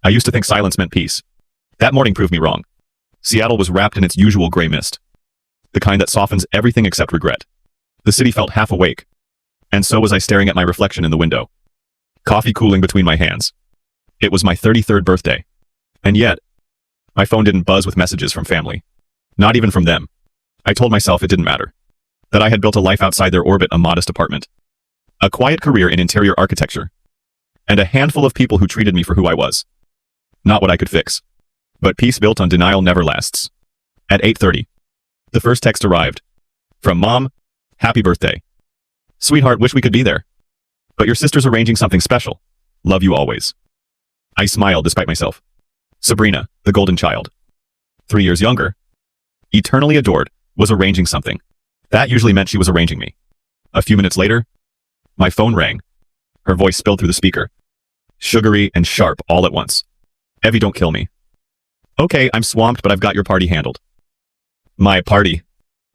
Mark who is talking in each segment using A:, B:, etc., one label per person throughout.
A: I used to think silence meant peace. That morning proved me wrong. Seattle was wrapped in its usual gray mist. The kind that softens everything except regret. The city felt half awake. And so was I staring at my reflection in the window. Coffee cooling between my hands. It was my 33rd birthday. And yet, my phone didn't buzz with messages from family. Not even from them. I told myself it didn't matter. That I had built a life outside their orbit, a modest apartment. A quiet career in interior architecture. And a handful of people who treated me for who I was. Not what I could fix. But peace built on denial never lasts. At 8:30, the first text arrived. From Mom, happy birthday. Sweetheart, wish we could be there. But your sister's arranging something special. Love you always. I smiled despite myself. Sabrina, the golden child. 3 years younger. Eternally adored, was arranging something. That usually meant she was arranging me. A few minutes later, my phone rang. Her voice spilled through the speaker. Sugary and sharp all at once. Evie, don't kill me. Okay, I'm swamped, but I've got your party handled. My party?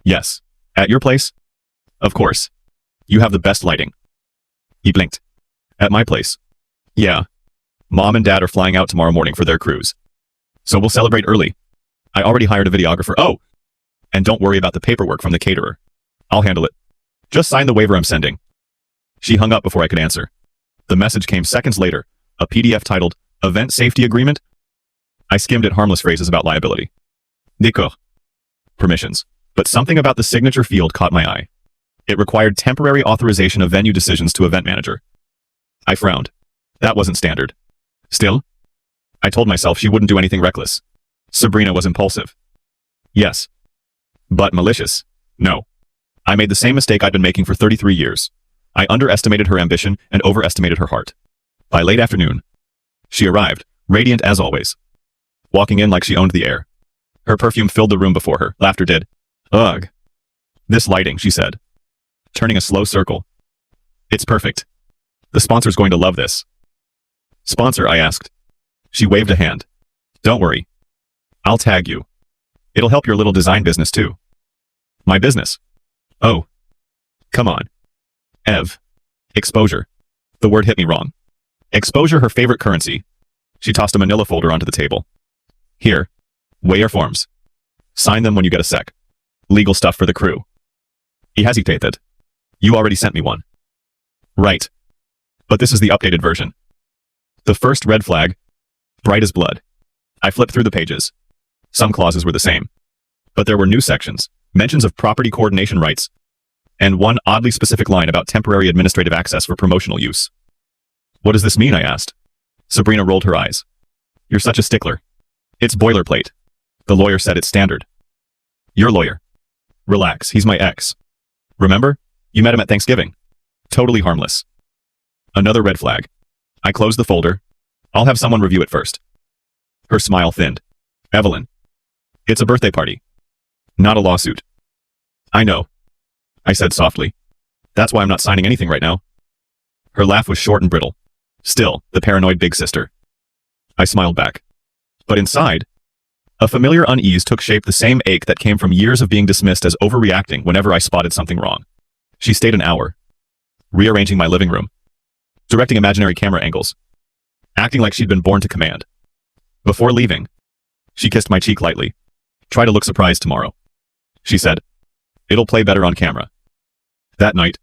A: Yes. At your place? Of course. You have the best lighting. He blinked. At my place? Yeah. Mom and Dad are flying out tomorrow morning for their cruise. So we'll celebrate early. I already hired a videographer. Oh! And don't worry about the paperwork from the caterer. I'll handle it. Just sign the waiver I'm sending. She hung up before I could answer. The message came seconds later, a PDF titled, Event Safety Agreement? I skimmed at harmless phrases about liability. D'accord. Permissions. But something about the signature field caught my eye. It required temporary authorization of venue decisions to event manager. I frowned. That wasn't standard. Still? I told myself she wouldn't do anything reckless. Sabrina was impulsive. Yes. But malicious. No. I made the same mistake I'd been making for 33 years. I underestimated her ambition and overestimated her heart. By late afternoon, she arrived, radiant as always. Walking in like she owned the air. Her perfume filled the room before her. Laughter did. Ugh. This lighting, she said. Turning a slow circle. It's perfect. The sponsor's going to love this. Sponsor, I asked. She waved a hand. Don't worry. I'll tag you. It'll help your little design business too. My business? Oh. Come on. Ev. Exposure. The word hit me wrong. Exposure, her favorite currency. She tossed a manila folder onto the table. Here. Weigh your forms. Sign them when you get a sec. Legal stuff for the crew. He hesitated. You already sent me one. Right. But this is the updated version. The first red flag. Bright as blood. I flipped through the pages. Some clauses were the same. But there were new sections, mentions of property coordination rights, and one oddly specific line about temporary administrative access for promotional use. What does this mean? I asked. Sabrina rolled her eyes. You're such a stickler. It's boilerplate. The lawyer said it's standard. Your lawyer. Relax, he's my ex. Remember? You met him at Thanksgiving. Totally harmless. Another red flag. I closed the folder. I'll have someone review it first. Her smile thinned. Evelyn. It's a birthday party. Not a lawsuit. I know. I said softly. That's why I'm not signing anything right now. Her laugh was short and brittle. Still, the paranoid big sister. I smiled back. But inside, a familiar unease took shape, the same ache that came from years of being dismissed as overreacting whenever I spotted something wrong. She stayed an hour. Rearranging my living room. Directing imaginary camera angles. Acting like she'd been born to command. Before leaving, she kissed my cheek lightly. Try to look surprised tomorrow. She said. It'll play better on camera. That night,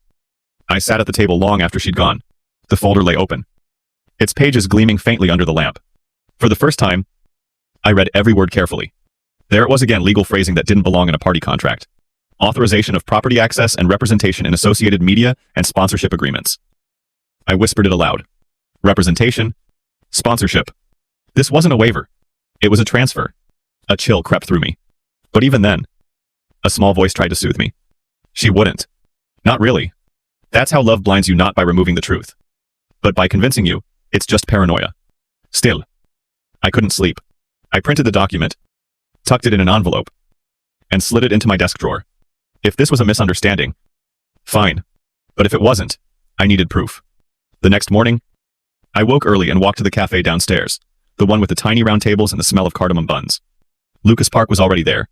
A: I sat at the table long after she'd gone. The folder lay open. Its pages gleaming faintly under the lamp. For the first time, I read every word carefully. There it was again, legal phrasing that didn't belong in a party contract. Authorization of property access and representation in associated media and sponsorship agreements. I whispered it aloud. Representation. Sponsorship. This wasn't a waiver. It was a transfer. A chill crept through me. But even then, a small voice tried to soothe me. She wouldn't. Not really. That's how love blinds you, not by removing the truth, but by convincing you it's just paranoia. Still, I couldn't sleep. I printed the document, tucked it in an envelope, and slid it into my desk drawer. If this was a misunderstanding, fine. But if it wasn't, I needed proof. The next morning, I woke early and walked to the cafe downstairs, the one with the tiny round tables and the smell of cardamom buns. Lucas Park was already there.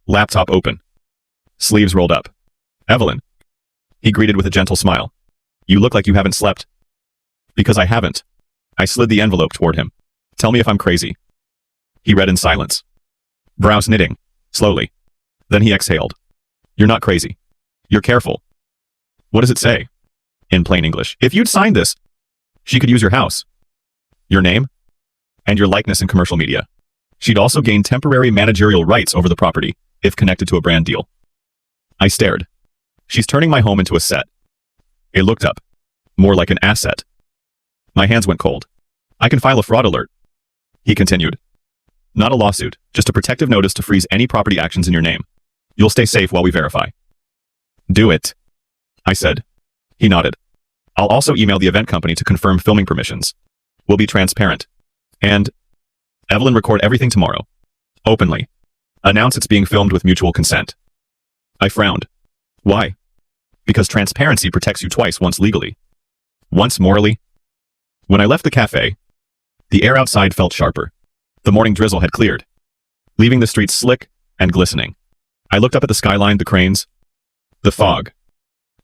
A: Laptop open. Sleeves rolled up. Evelyn. He greeted with a gentle smile. You look like you haven't slept. Because I haven't. I slid the envelope toward him. Tell me if I'm crazy. He read in silence, brows knitting, slowly. Then he exhaled. You're not crazy. You're careful. What does it say? In plain English. If you'd signed this, she could use your house, your name, and your likeness in commercial media. She'd also gain temporary managerial rights over the property, if connected to a brand deal. I stared. She's turning my home into a set. I looked up. More like an asset. My hands went cold. I can file a fraud alert. He continued. Not a lawsuit, just a protective notice to freeze any property actions in your name. You'll stay safe while we verify. Do it, I said. He nodded. I'll also email the event company to confirm filming permissions. We'll be transparent. And Evelyn, record everything tomorrow. Openly. Announce it's being filmed with mutual consent. I frowned. Why? Because transparency protects you twice, once legally, once morally. When I left the cafe, the air outside felt sharper. The morning drizzle had cleared, leaving the streets slick and glistening. I looked up at the skyline, the cranes, the fog,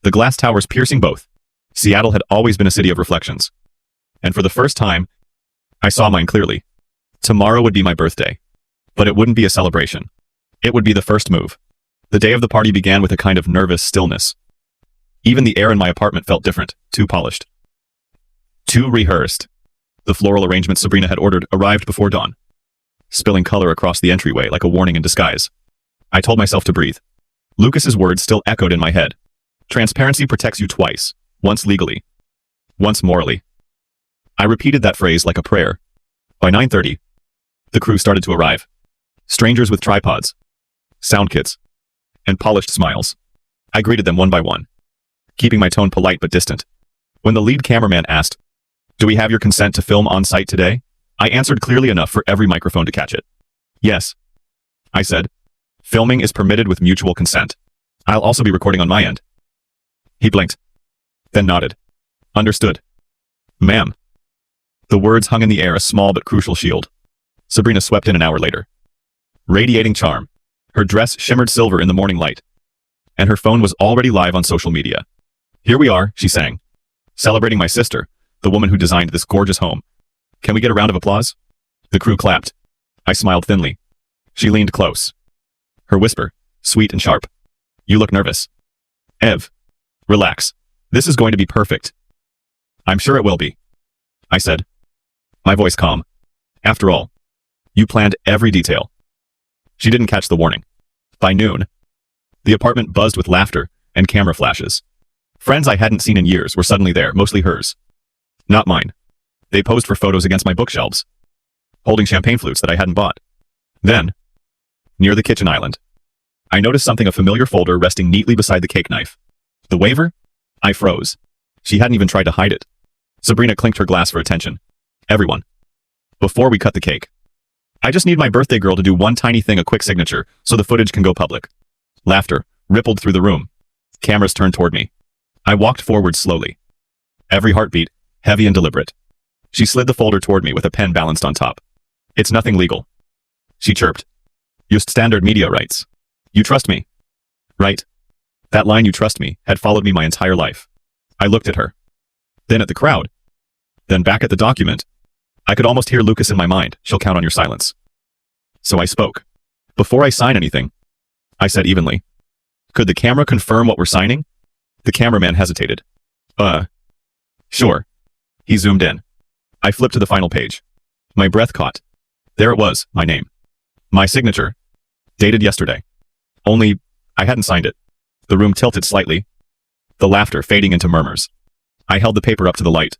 A: the glass towers piercing both. Seattle had always been a city of reflections. And for the first time, I saw mine clearly. Tomorrow would be my birthday. But it wouldn't be a celebration. It would be the first move. The day of the party began with a kind of nervous stillness. Even the air in my apartment felt different, too polished, too rehearsed. The floral arrangement Sabrina had ordered arrived before dawn, spilling color across the entryway like a warning in disguise. I told myself to breathe. Lucas's words still echoed in my head. Transparency protects you twice, once legally, once morally. I repeated that phrase like a prayer. By 9:30, the crew started to arrive. Strangers with tripods, sound kits, and polished smiles. I greeted them one by one, keeping my tone polite but distant. When the lead cameraman asked, "Do we have your consent to film on site today?" I answered clearly enough for every microphone to catch it. "Yes," I said. "Filming is permitted with mutual consent. I'll also be recording on my end." He blinked, then nodded. "Understood, ma'am." The words hung in the air, a small but crucial shield. Sabrina swept in an hour later, radiating charm. Her dress shimmered silver in the morning light, and her phone was already live on social media. "Here we are," she sang, "celebrating my sister, the woman who designed this gorgeous home. Can we get a round of applause?" The crew clapped. I smiled thinly. She leaned close. Her whisper, sweet and sharp. "You look nervous. Ev, relax. This is going to be perfect." "I'm sure it will be," I said, my voice calm. "After all, you planned every detail." She didn't catch the warning. By noon, the apartment buzzed with laughter and camera flashes. Friends I hadn't seen in years were suddenly there, mostly hers, not mine. They posed for photos against my bookshelves, holding champagne flutes that I hadn't bought. Then, near the kitchen island, I noticed something, a familiar folder resting neatly beside the cake knife. The waiver? I froze. She hadn't even tried to hide it. Sabrina clinked her glass for attention. "Everyone, before we cut the cake, I just need my birthday girl to do one tiny thing, a quick signature, so the footage can go public." Laughter rippled through the room. Cameras turned toward me. I walked forward slowly, every heartbeat heavy and deliberate. She slid the folder toward me with a pen balanced on top. "It's nothing legal," she chirped. "Just standard media rights. You trust me, right?" That line, "you trust me," had followed me my entire life. I looked at her, then at the crowd, then back at the document. I could almost hear Lucas in my mind. "She'll count on your silence." So I spoke. "Before I sign anything," I said evenly, "could the camera confirm what we're signing?" The cameraman hesitated. Sure." He zoomed in. I flipped to the final page. My breath caught. There it was, my name. My signature. Dated yesterday. Only, I hadn't signed it. The room tilted slightly, the laughter fading into murmurs. I held the paper up to the light.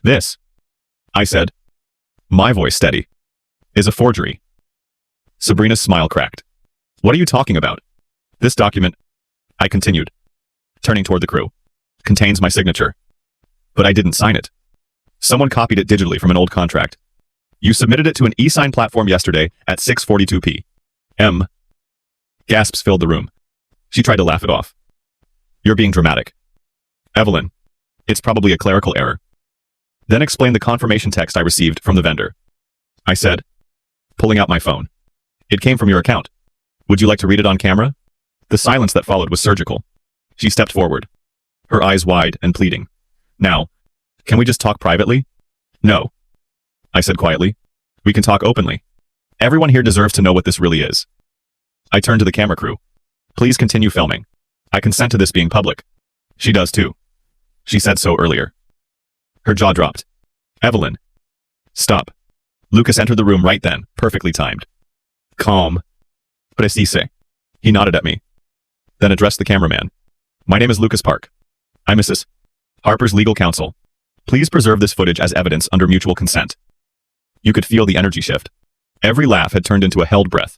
A: "This," I said, my voice steady, "is a forgery." Sabrina's smile cracked. "What are you talking about?" "This document," I continued, turning toward the crew, "contains my signature. But I didn't sign it. Someone copied it digitally from an old contract. You submitted it to an e-sign platform yesterday at 6:42 p.m. Gasps filled the room. She tried to laugh it off. "You're being dramatic, Evelyn. It's probably a clerical error." Then explained the confirmation text I received from the vendor. I said, pulling out my phone. "It came from your account. Would you like to read it on camera?" The silence that followed was surgical. She stepped forward, her eyes wide and pleading. "Now, can we just talk privately?" "No," I said quietly. We can talk openly. Everyone here deserves to know what this really is. I turned to the camera crew. Please continue filming. I consent to this being public. She does too. She said so earlier. Her jaw dropped. Evelyn. Stop. Lucas entered the room right then, perfectly timed. Calm. Precise. He nodded at me. Then addressed the cameraman. My name is Lucas Park. I'm Mrs. Harper's legal counsel. Please preserve this footage as evidence under mutual consent. You could feel the energy shift. Every laugh had turned into a held breath.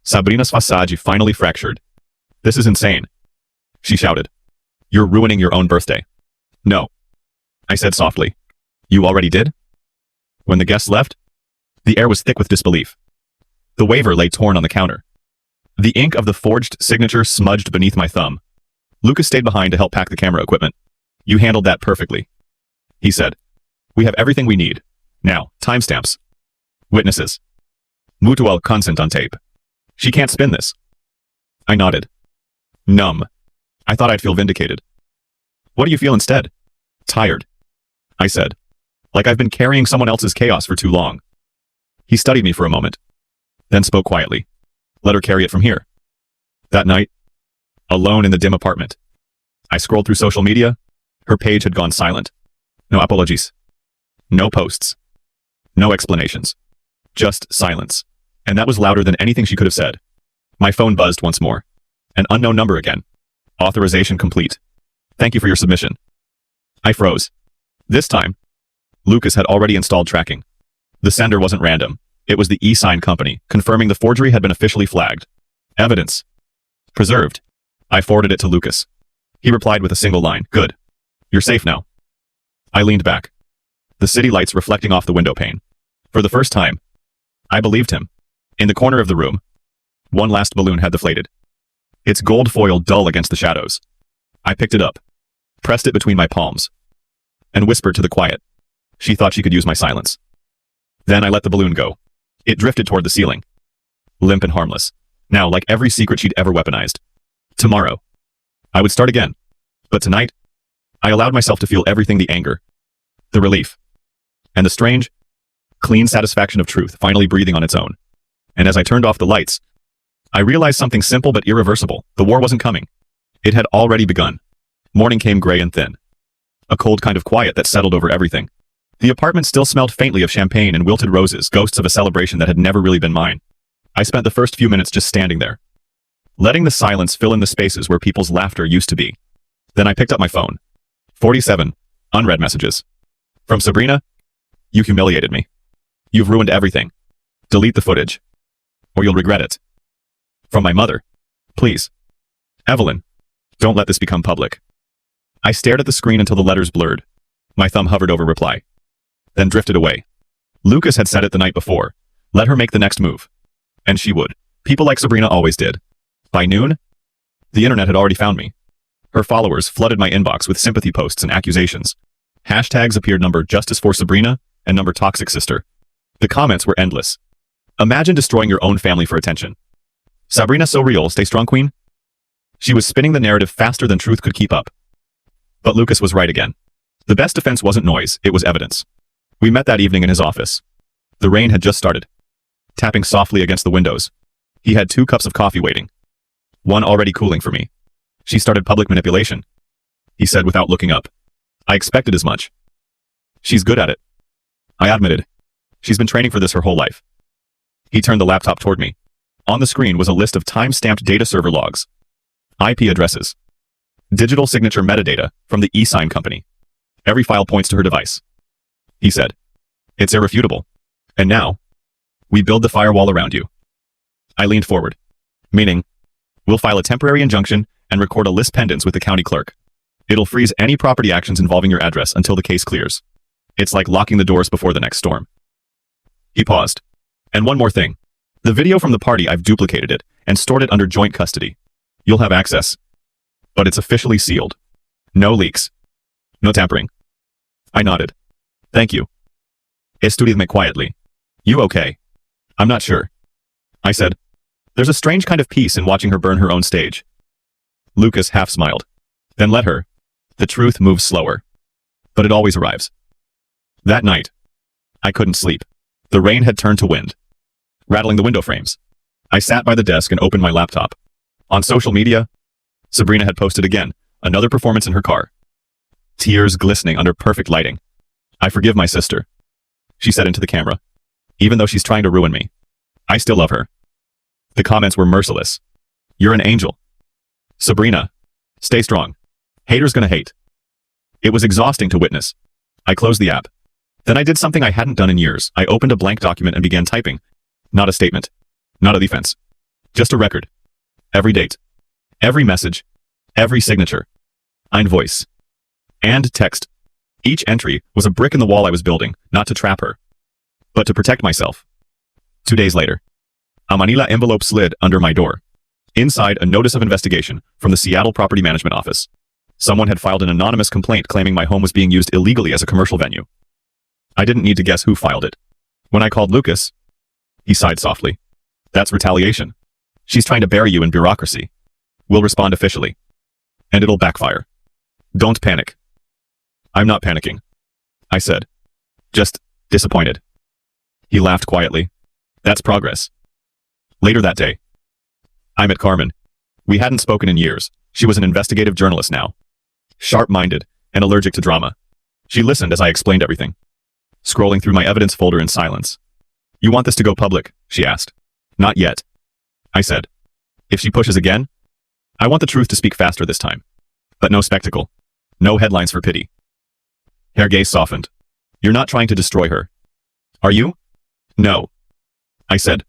A: Sabrina's facade finally fractured. This is insane. She shouted. You're ruining your own birthday. No. I said softly. You already did? When the guests left, the air was thick with disbelief. The waiver lay torn on the counter. The ink of the forged signature smudged beneath my thumb. Lucas stayed behind to help pack the camera equipment. You handled that perfectly. He said. We have everything we need. Now, timestamps. Witnesses. Mutual consent on tape. She can't spin this. I nodded. Numb. I thought I'd feel vindicated. What do you feel instead? Tired. I said. Like I've been carrying someone else's chaos for too long. He studied me for a moment. Then spoke quietly. Let her carry it from here. That night, alone in the dim apartment, I scrolled through social media. Her page had gone silent. No apologies. No posts. No explanations. Just silence. And that was louder than anything she could have said. My phone buzzed once more. An unknown number again. Authorization complete. Thank you for your submission. I froze. This time, Lucas had already installed tracking. The sender wasn't random. It was the e-sign company, confirming the forgery had been officially flagged. Evidence. Preserved. I forwarded it to Lucas. He replied with a single line. Good. You're safe now. I leaned back. The city lights reflecting off the window pane. For the first time, I believed him. In the corner of the room, one last balloon had deflated. Its gold foil dull against the shadows. I picked it up, pressed it between my palms, and whispered to the quiet. She thought she could use my silence. Then I let the balloon go. It drifted toward the ceiling. Limp and harmless. Now, like every secret she'd ever weaponized. Tomorrow, I would start again. But tonight, I allowed myself to feel everything: the anger, the relief, and the strange, clean satisfaction of truth finally breathing on its own. And as I turned off the lights, I realized something simple but irreversible. The war wasn't coming. It had already begun. Morning came gray and thin. A cold kind of quiet that settled over everything. The apartment still smelled faintly of champagne and wilted roses, ghosts of a celebration that had never really been mine. I spent the first few minutes just standing there, letting the silence fill in the spaces where people's laughter used to be. Then I picked up my phone. 47. Unread messages. From Sabrina. You humiliated me. You've ruined everything. Delete the footage, or you'll regret it. From my mother. Please. Evelyn. Don't let this become public. I stared at the screen until the letters blurred. My thumb hovered over reply, then drifted away. Lucas had said it the night before. Let her make the next move. And she would. People like Sabrina always did. By noon, the internet had already found me. Her followers flooded my inbox with sympathy posts and accusations. Hashtags appeared number justice for Sabrina and number toxic sister. The comments were endless. Imagine destroying your own family for attention. Sabrina so real, stay strong queen? She was spinning the narrative faster than truth could keep up. But Lucas was right again. The best defense wasn't noise, it was evidence. We met that evening in his office. The rain had just started, tapping softly against the windows. He had 2 cups of coffee waiting, one already cooling for me. She started public manipulation, he said without looking up. I expected as much. She's good at it, I admitted. She's been training for this her whole life. He turned the laptop toward me. On the screen was a list of time-stamped data server logs, IP addresses, digital signature metadata from the e-sign company. Every file points to her device. He said, it's irrefutable. And now, we build the firewall around you. I leaned forward. Meaning, we'll file a temporary injunction and record a lis pendens with the county clerk. It'll freeze any property actions involving your address until the case clears. It's like locking the doors before the next storm. He paused. And one more thing. The video from the party, I've duplicated it and stored it under joint custody. You'll have access. But it's officially sealed. No leaks. No tampering. I nodded. Thank you. Estudidme quietly. You okay? I'm not sure. I said. There's a strange kind of peace in watching her burn her own stage. Lucas half smiled. Then let her. The truth moves slower. But it always arrives. That night, I couldn't sleep. The rain had turned to wind, rattling the window frames. I sat by the desk and opened my laptop. On social media, Sabrina had posted again, another performance in her car. Tears glistening under perfect lighting. "I forgive my sister," she said into the camera. "Even though she's trying to ruin me, I still love her." The comments were merciless. "You're an angel. Sabrina, stay strong. Haters gonna hate." It was exhausting to witness. I closed the app. Then I did something I hadn't done in years. I opened a blank document and began typing. Not a statement. Not a defense. Just a record. Every date. Every message. Every signature. Ein voice. And text. Each entry was a brick in the wall I was building, not to trap her, but to protect myself. 2 days later, a manila envelope slid under my door. Inside, a notice of investigation from the Seattle Property Management Office. Someone had filed an anonymous complaint claiming my home was being used illegally as a commercial venue. I didn't need to guess who filed it. When I called Lucas, he sighed softly. "That's retaliation. She's trying to bury you in bureaucracy. We'll respond officially. And it'll backfire. Don't panic." "I'm not panicking," I said. "Just disappointed." He laughed quietly. "That's progress." Later that day, I met Carmen. We hadn't spoken in years. She was an investigative journalist now. Sharp-minded and allergic to drama. She listened as I explained everything, scrolling through my evidence folder in silence. "You want this to go public?" she asked. "Not yet," I said. "If she pushes again, I want the truth to speak faster this time. But no spectacle. No headlines for pity." Her gaze softened. "You're not trying to destroy her, are you?" "No," I said.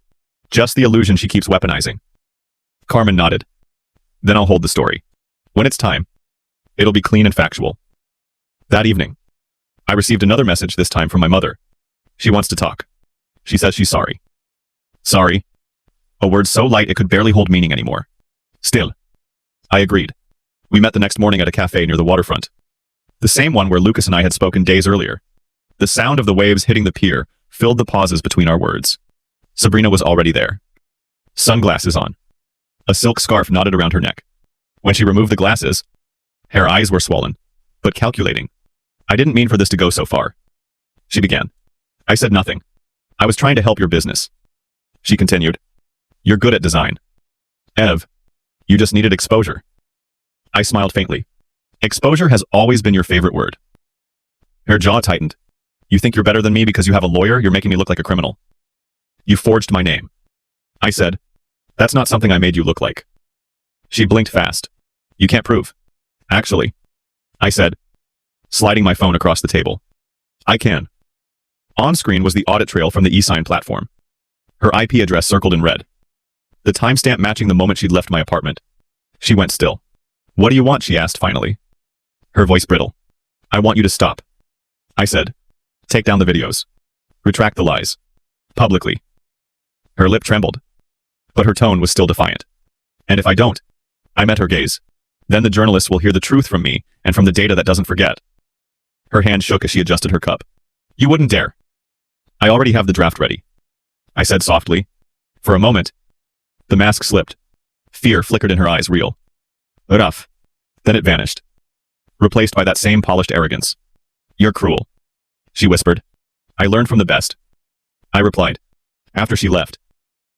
A: "Just the illusion she keeps weaponizing." Carmen nodded. "Then I'll hold the story. When it's time, it'll be clean and factual." That evening, I received another message, this time from my mother. She wants to talk. She says she's sorry. Sorry. A word so light it could barely hold meaning anymore. Still, I agreed. We met the next morning at a cafe near the waterfront. The same one where Lucas and I had spoken days earlier. The sound of the waves hitting the pier filled the pauses between our words. Sabrina was already there. Sunglasses on. A silk scarf knotted around her neck. When she removed the glasses, her eyes were swollen, but calculating. "I didn't mean for this to go so far," she began. I said nothing. "I was trying to help your business," she continued. "You're good at design. Ev, you just needed exposure." I smiled faintly. "Exposure has always been your favorite word." Her jaw tightened. "You think you're better than me because you have a lawyer? You're making me look like a criminal. You forged my name." I said, "That's not something I made you look like." She blinked fast. "You can't prove." "Actually," I said, sliding my phone across the table, "I can." On screen was the audit trail from the e-sign platform. Her IP address circled in red. The timestamp matching the moment she'd left my apartment. She went still. "What do you want?" she asked finally. Her voice brittle. "I want you to stop," I said. "Take down the videos. Retract the lies. Publicly." Her lip trembled, but her tone was still defiant. "And if I don't," I met her gaze, "then the journalists will hear the truth from me and from the data that doesn't forget." Her hand shook as she adjusted her cup. "You wouldn't dare." "I already have the draft ready," I said softly. For a moment, the mask slipped. Fear flickered in her eyes, real. Rough. Then it vanished, replaced by that same polished arrogance. "You're cruel," she whispered. "I learned from the best," I replied. After she left,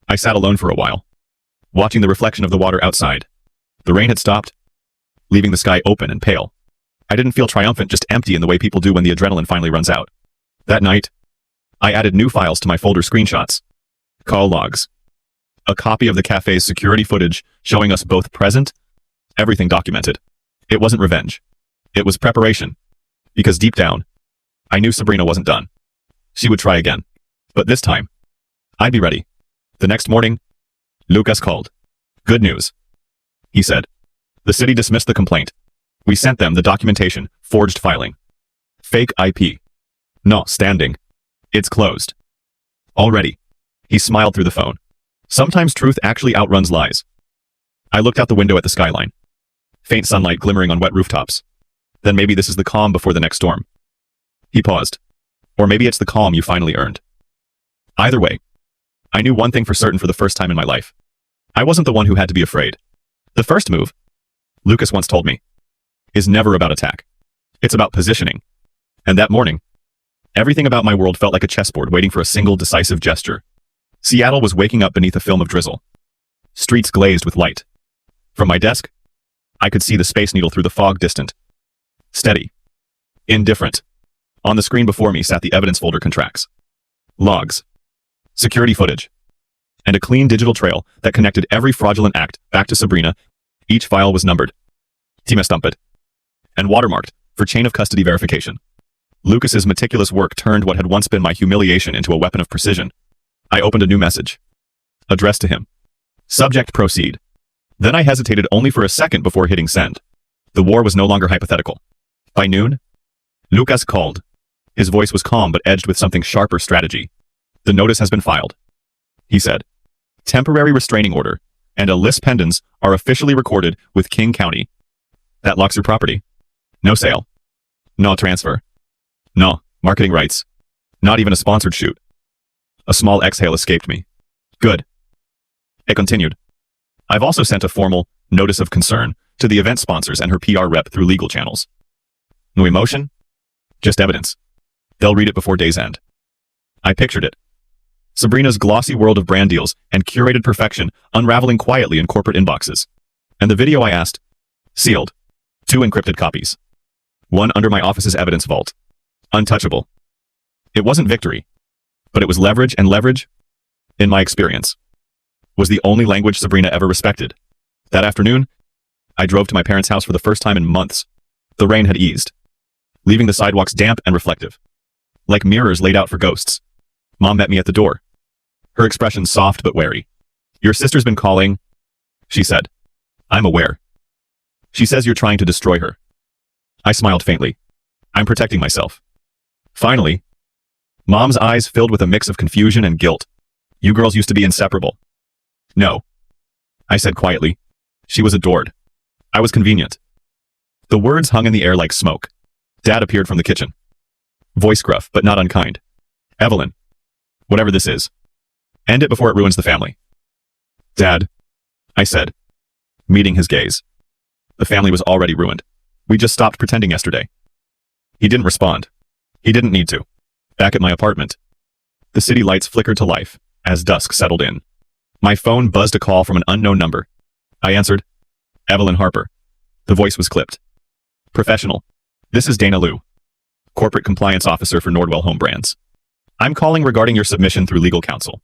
A: I sat alone for a while, watching the reflection of the water outside. The rain had stopped, leaving the sky open and pale. I didn't feel triumphant, just empty in the way people do when the adrenaline finally runs out. That night, I added new files to my folder: screenshots, call logs, a copy of the cafe's security footage showing us both present, everything documented. It wasn't revenge. It was preparation. Because deep down, I knew Sabrina wasn't done. She would try again. But this time, I'd be ready. The next morning, Lucas called. "Good news," he said. "The city dismissed the complaint. We sent them the documentation, forged filing. Fake IP. No standing. It's closed. Already." He smiled through the phone. "Sometimes truth actually outruns lies." I looked out the window at the skyline. Faint sunlight glimmering on wet rooftops. "Then maybe this is the calm before the next storm." He paused. "Or maybe it's the calm you finally earned." Either way, I knew one thing for certain for the first time in my life. I wasn't the one who had to be afraid. The first move, Lucas once told me, is never about attack. It's about positioning. And that morning, Everything about my world felt like a chessboard waiting for a single decisive gesture. Seattle was waking up beneath a film of drizzle. Streets glazed with light. From my desk, I could see the Space Needle through the fog, distant. Steady. Indifferent. On the screen before me sat the evidence folder contracts. Logs. Security footage. And a clean digital trail that connected every fraudulent act back to Sabrina. Each file was numbered. Timestamped. And watermarked for chain of custody verification. Lucas's meticulous work turned what had once been my humiliation into a weapon of precision. I opened a new message. Addressed to him. Subject: proceed. Then I hesitated only for a second before hitting send. The war was no longer hypothetical. By noon, Lucas called. His voice was calm but edged with something sharper: strategy. The notice has been filed, he said. Temporary restraining order and a lis pendens are officially recorded with King County. That locks your property. No sale. No transfer. No marketing rights. Not even a sponsored shoot. A small exhale escaped me. Good. It continued. I've also sent a formal notice of concern to the event sponsors and her PR rep through legal channels. No emotion? Just evidence. They'll read it before day's end. I pictured it. Sabrina's glossy world of brand deals and curated perfection unraveling quietly in corporate inboxes. And the video I asked? Sealed. 2 encrypted copies. One under my office's evidence vault. Untouchable. It wasn't victory, but it was leverage, and leverage, in my experience, was the only language Sabrina ever respected. That afternoon, I drove to my parents' house for the first time in months. The rain had eased, leaving the sidewalks damp and reflective, like mirrors laid out for ghosts. Mom met me at the door, her expression soft but wary. Your sister's been calling, she said. I'm aware. She says you're trying to destroy her. I smiled faintly. I'm protecting myself. Finally, Mom's eyes filled with a mix of confusion and guilt. You girls used to be inseparable. No, I said quietly. She was adored. I was convenient. The words hung in the air like smoke. Dad appeared from the kitchen. Voice gruff, but not unkind. Evelyn, whatever this is, end it before it ruins the family. Dad, I said, meeting his gaze. The family was already ruined. We just stopped pretending yesterday. He didn't respond. He didn't need to. Back at my apartment, the city lights flickered to life as dusk settled in. My phone buzzed a call from an unknown number. I answered. Evelyn Harper. The voice was clipped. Professional. This is Dana Liu, Corporate Compliance Officer for Nordwell Home Brands. I'm calling regarding your submission through legal counsel.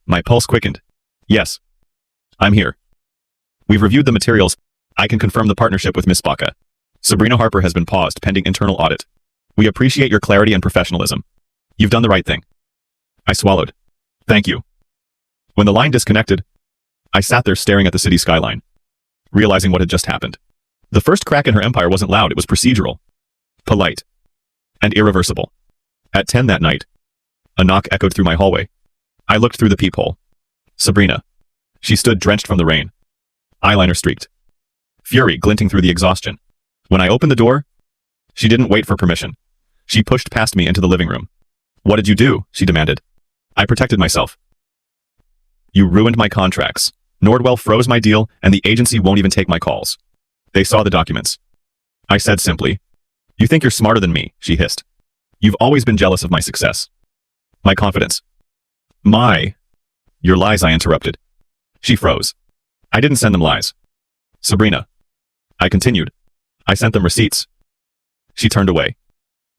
A: My pulse quickened. Yes. I'm here. We've reviewed the materials. I can confirm the partnership with Miss Baca. Sabrina Harper has been paused pending internal audit. We appreciate your clarity and professionalism. You've done the right thing. I swallowed. Thank you. When the line disconnected, I sat there staring at the city skyline, realizing what had just happened. The first crack in her empire wasn't loud, it was procedural, polite, and irreversible. At 10 that night, a knock echoed through my hallway. I looked through the peephole. Sabrina. She stood drenched from the rain. Eyeliner streaked. Fury glinting through the exhaustion. When I opened the door, she didn't wait for permission. She pushed past me into the living room. What did you do? She demanded. I protected myself. You ruined my contracts. Nordwell froze my deal, and the agency won't even take my calls. They saw the documents. I said simply. You think you're smarter than me, she hissed. You've always been jealous of my success. My confidence. Your lies, I interrupted. She froze. I didn't send them lies. Sabrina. I continued. I sent them receipts. She turned away,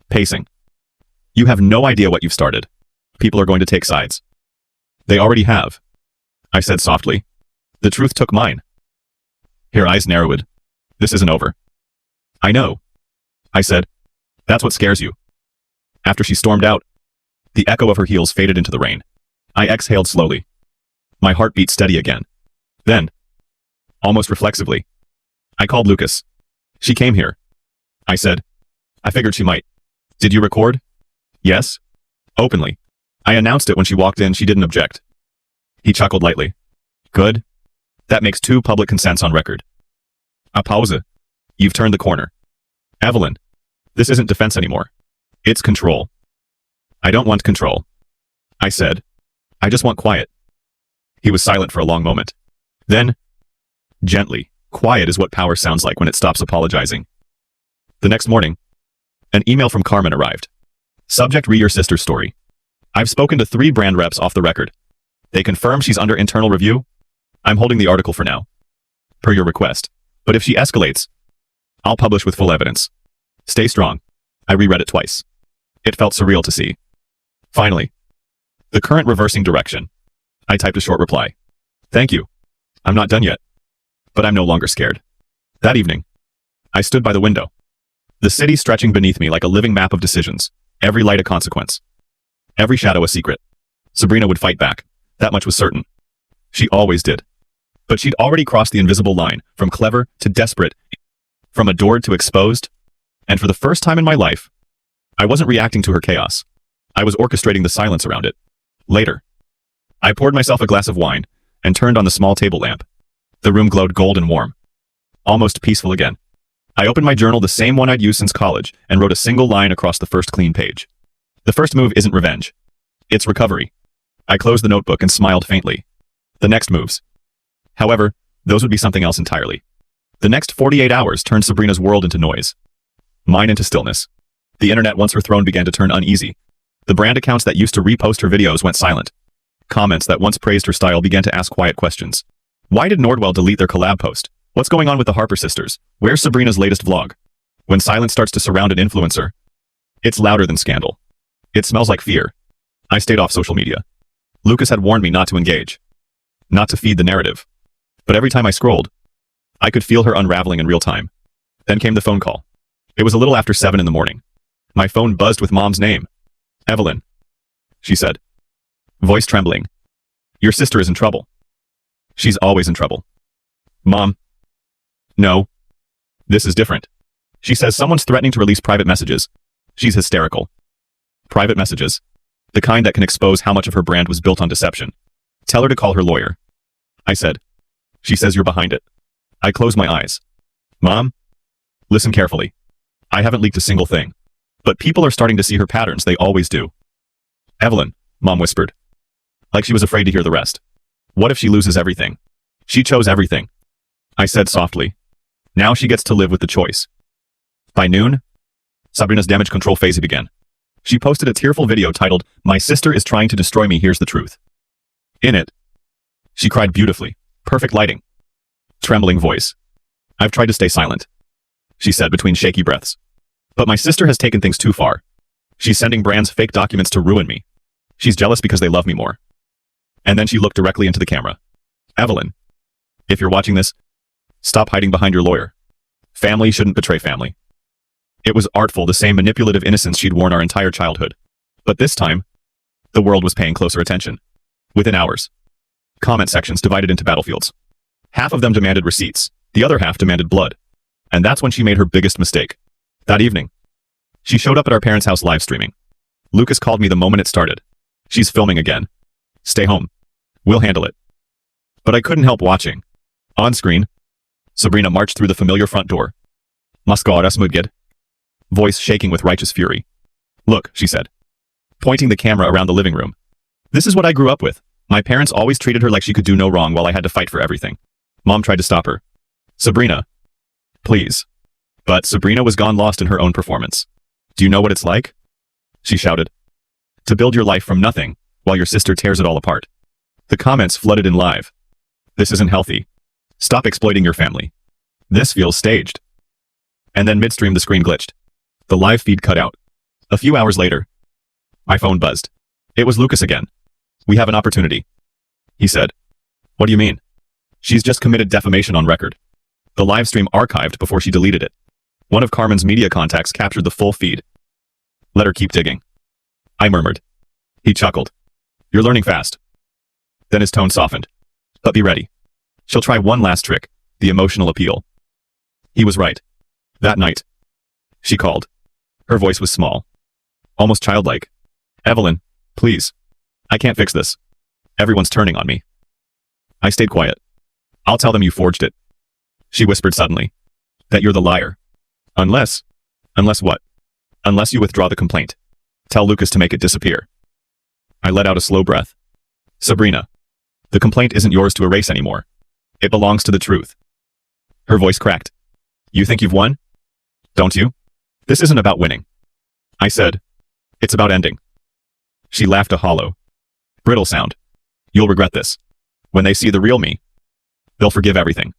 A: pacing. You have no idea what you've started. People are going to take sides. They already have. I said softly. The truth took mine. Her eyes narrowed. This isn't over. I know. I said. That's what scares you. After she stormed out, the echo of her heels faded into the rain. I exhaled slowly. My heart beat steady again. Then, almost reflexively, I called Lucas. She came here. I said. I figured she might. Did you record? Yes. Openly. I announced it when she walked in. She didn't object. He chuckled lightly. Good. That makes 2 public consents on record. A pause. You've turned the corner. Evelyn. This isn't defense anymore. It's control. I don't want control. I said. I just want quiet. He was silent for a long moment. Then, gently, quiet is what power sounds like when it stops apologizing. The next morning, an email from Carmen arrived. Subject: re your sister's story. I've spoken to 3 brand reps off the record. They confirm she's under internal review. I'm holding the article for now, per your request. But if she escalates, I'll publish with full evidence. Stay strong. I reread it twice. It felt surreal to see. Finally, the current reversing direction. I typed a short reply. Thank you. I'm not done yet. But I'm no longer scared. That evening, I stood by the window. The city stretching beneath me like a living map of decisions. Every light a consequence. Every shadow a secret. Sabrina would fight back. That much was certain. She always did. But she'd already crossed the invisible line, from clever to desperate, from adored to exposed. And for the first time in my life, I wasn't reacting to her chaos. I was orchestrating the silence around it. Later, I poured myself a glass of wine and turned on the small table lamp. The room glowed gold and warm. Almost peaceful again. I opened my journal, the same one I'd used since college, and wrote a single line across the first clean page. The first move isn't revenge. It's recovery. I closed the notebook and smiled faintly. The next moves. However, those would be something else entirely. The next 48 hours turned Sabrina's world into noise. Mine into stillness. The internet, once her throne, began to turn uneasy. The brand accounts that used to repost her videos went silent. Comments that once praised her style began to ask quiet questions. Why did Nordwell delete their collab post? What's going on with the Harper sisters? Where's Sabrina's latest vlog? When silence starts to surround an influencer, it's louder than scandal. It smells like fear. I stayed off social media. Lucas had warned me not to engage. Not to feed the narrative. But every time I scrolled, I could feel her unraveling in real time. Then came the phone call. It was a little after 7 in the morning. My phone buzzed with Mom's name. Evelyn, she said. Voice trembling. Your sister is in trouble. She's always in trouble. Mom. No. This is different. She says someone's threatening to release private messages. She's hysterical. Private messages. The kind that can expose how much of her brand was built on deception. Tell her to call her lawyer. I said. She says you're behind it. I closed my eyes. Mom? Listen carefully. I haven't leaked a single thing. But people are starting to see her patterns, they always do. Evelyn, Mom whispered. Like she was afraid to hear the rest. What if she loses everything? She chose everything. I said softly. Now she gets to live with the choice. By noon, Sabrina's damage control phase began. She posted a tearful video titled, "My sister is trying to destroy me, here's the truth." In it, she cried beautifully. Perfect lighting. Trembling voice. I've tried to stay silent, she said between shaky breaths. But my sister has taken things too far. She's sending brands fake documents to ruin me. She's jealous because they love me more. And then she looked directly into the camera. Evelyn, if you're watching this, stop hiding behind your lawyer. Family shouldn't betray family. It was artful, the same manipulative innocence she'd worn our entire childhood. But this time, the world was paying closer attention. Within hours, comment sections divided into battlefields. Half of them demanded receipts, the other half demanded blood. And that's when she made her biggest mistake. That evening, she showed up at our parents' house live streaming. Lucas called me the moment it started. She's filming again. Stay home. We'll handle it. But I couldn't help watching. On screen, Sabrina marched through the familiar front door. Maskara smudged. Voice shaking with righteous fury. Look, she said, pointing the camera around the living room. This is what I grew up with. My parents always treated her like she could do no wrong while I had to fight for everything. Mom tried to stop her. Sabrina, please. But Sabrina was gone, lost in her own performance. Do you know what it's like? She shouted. To build your life from nothing, while your sister tears it all apart. The comments flooded in live. This isn't healthy. Stop exploiting your family. This feels staged. And then midstream the screen glitched. The live feed cut out. A few hours later, my phone buzzed. It was Lucas again. We have an opportunity, he said. What do you mean? She's just committed defamation on record. The live stream archived before she deleted it. One of Carmen's media contacts captured the full feed. Let her keep digging. I murmured. He chuckled. You're learning fast. Then his tone softened. But be ready. She'll try one last trick, the emotional appeal. He was right. That night, she called. Her voice was small, almost childlike. Evelyn, please. I can't fix this. Everyone's turning on me. I stayed quiet. I'll tell them you forged it. She whispered suddenly. That you're the liar. Unless what? Unless you withdraw the complaint. Tell Lucas to make it disappear. I let out a slow breath. Sabrina, the complaint isn't yours to erase anymore. It belongs to the truth. Her voice cracked. You think you've won? Don't you? This isn't about winning. I said. It's about ending. She laughed a hollow, brittle sound. You'll regret this. When they see the real me, they'll forgive everything.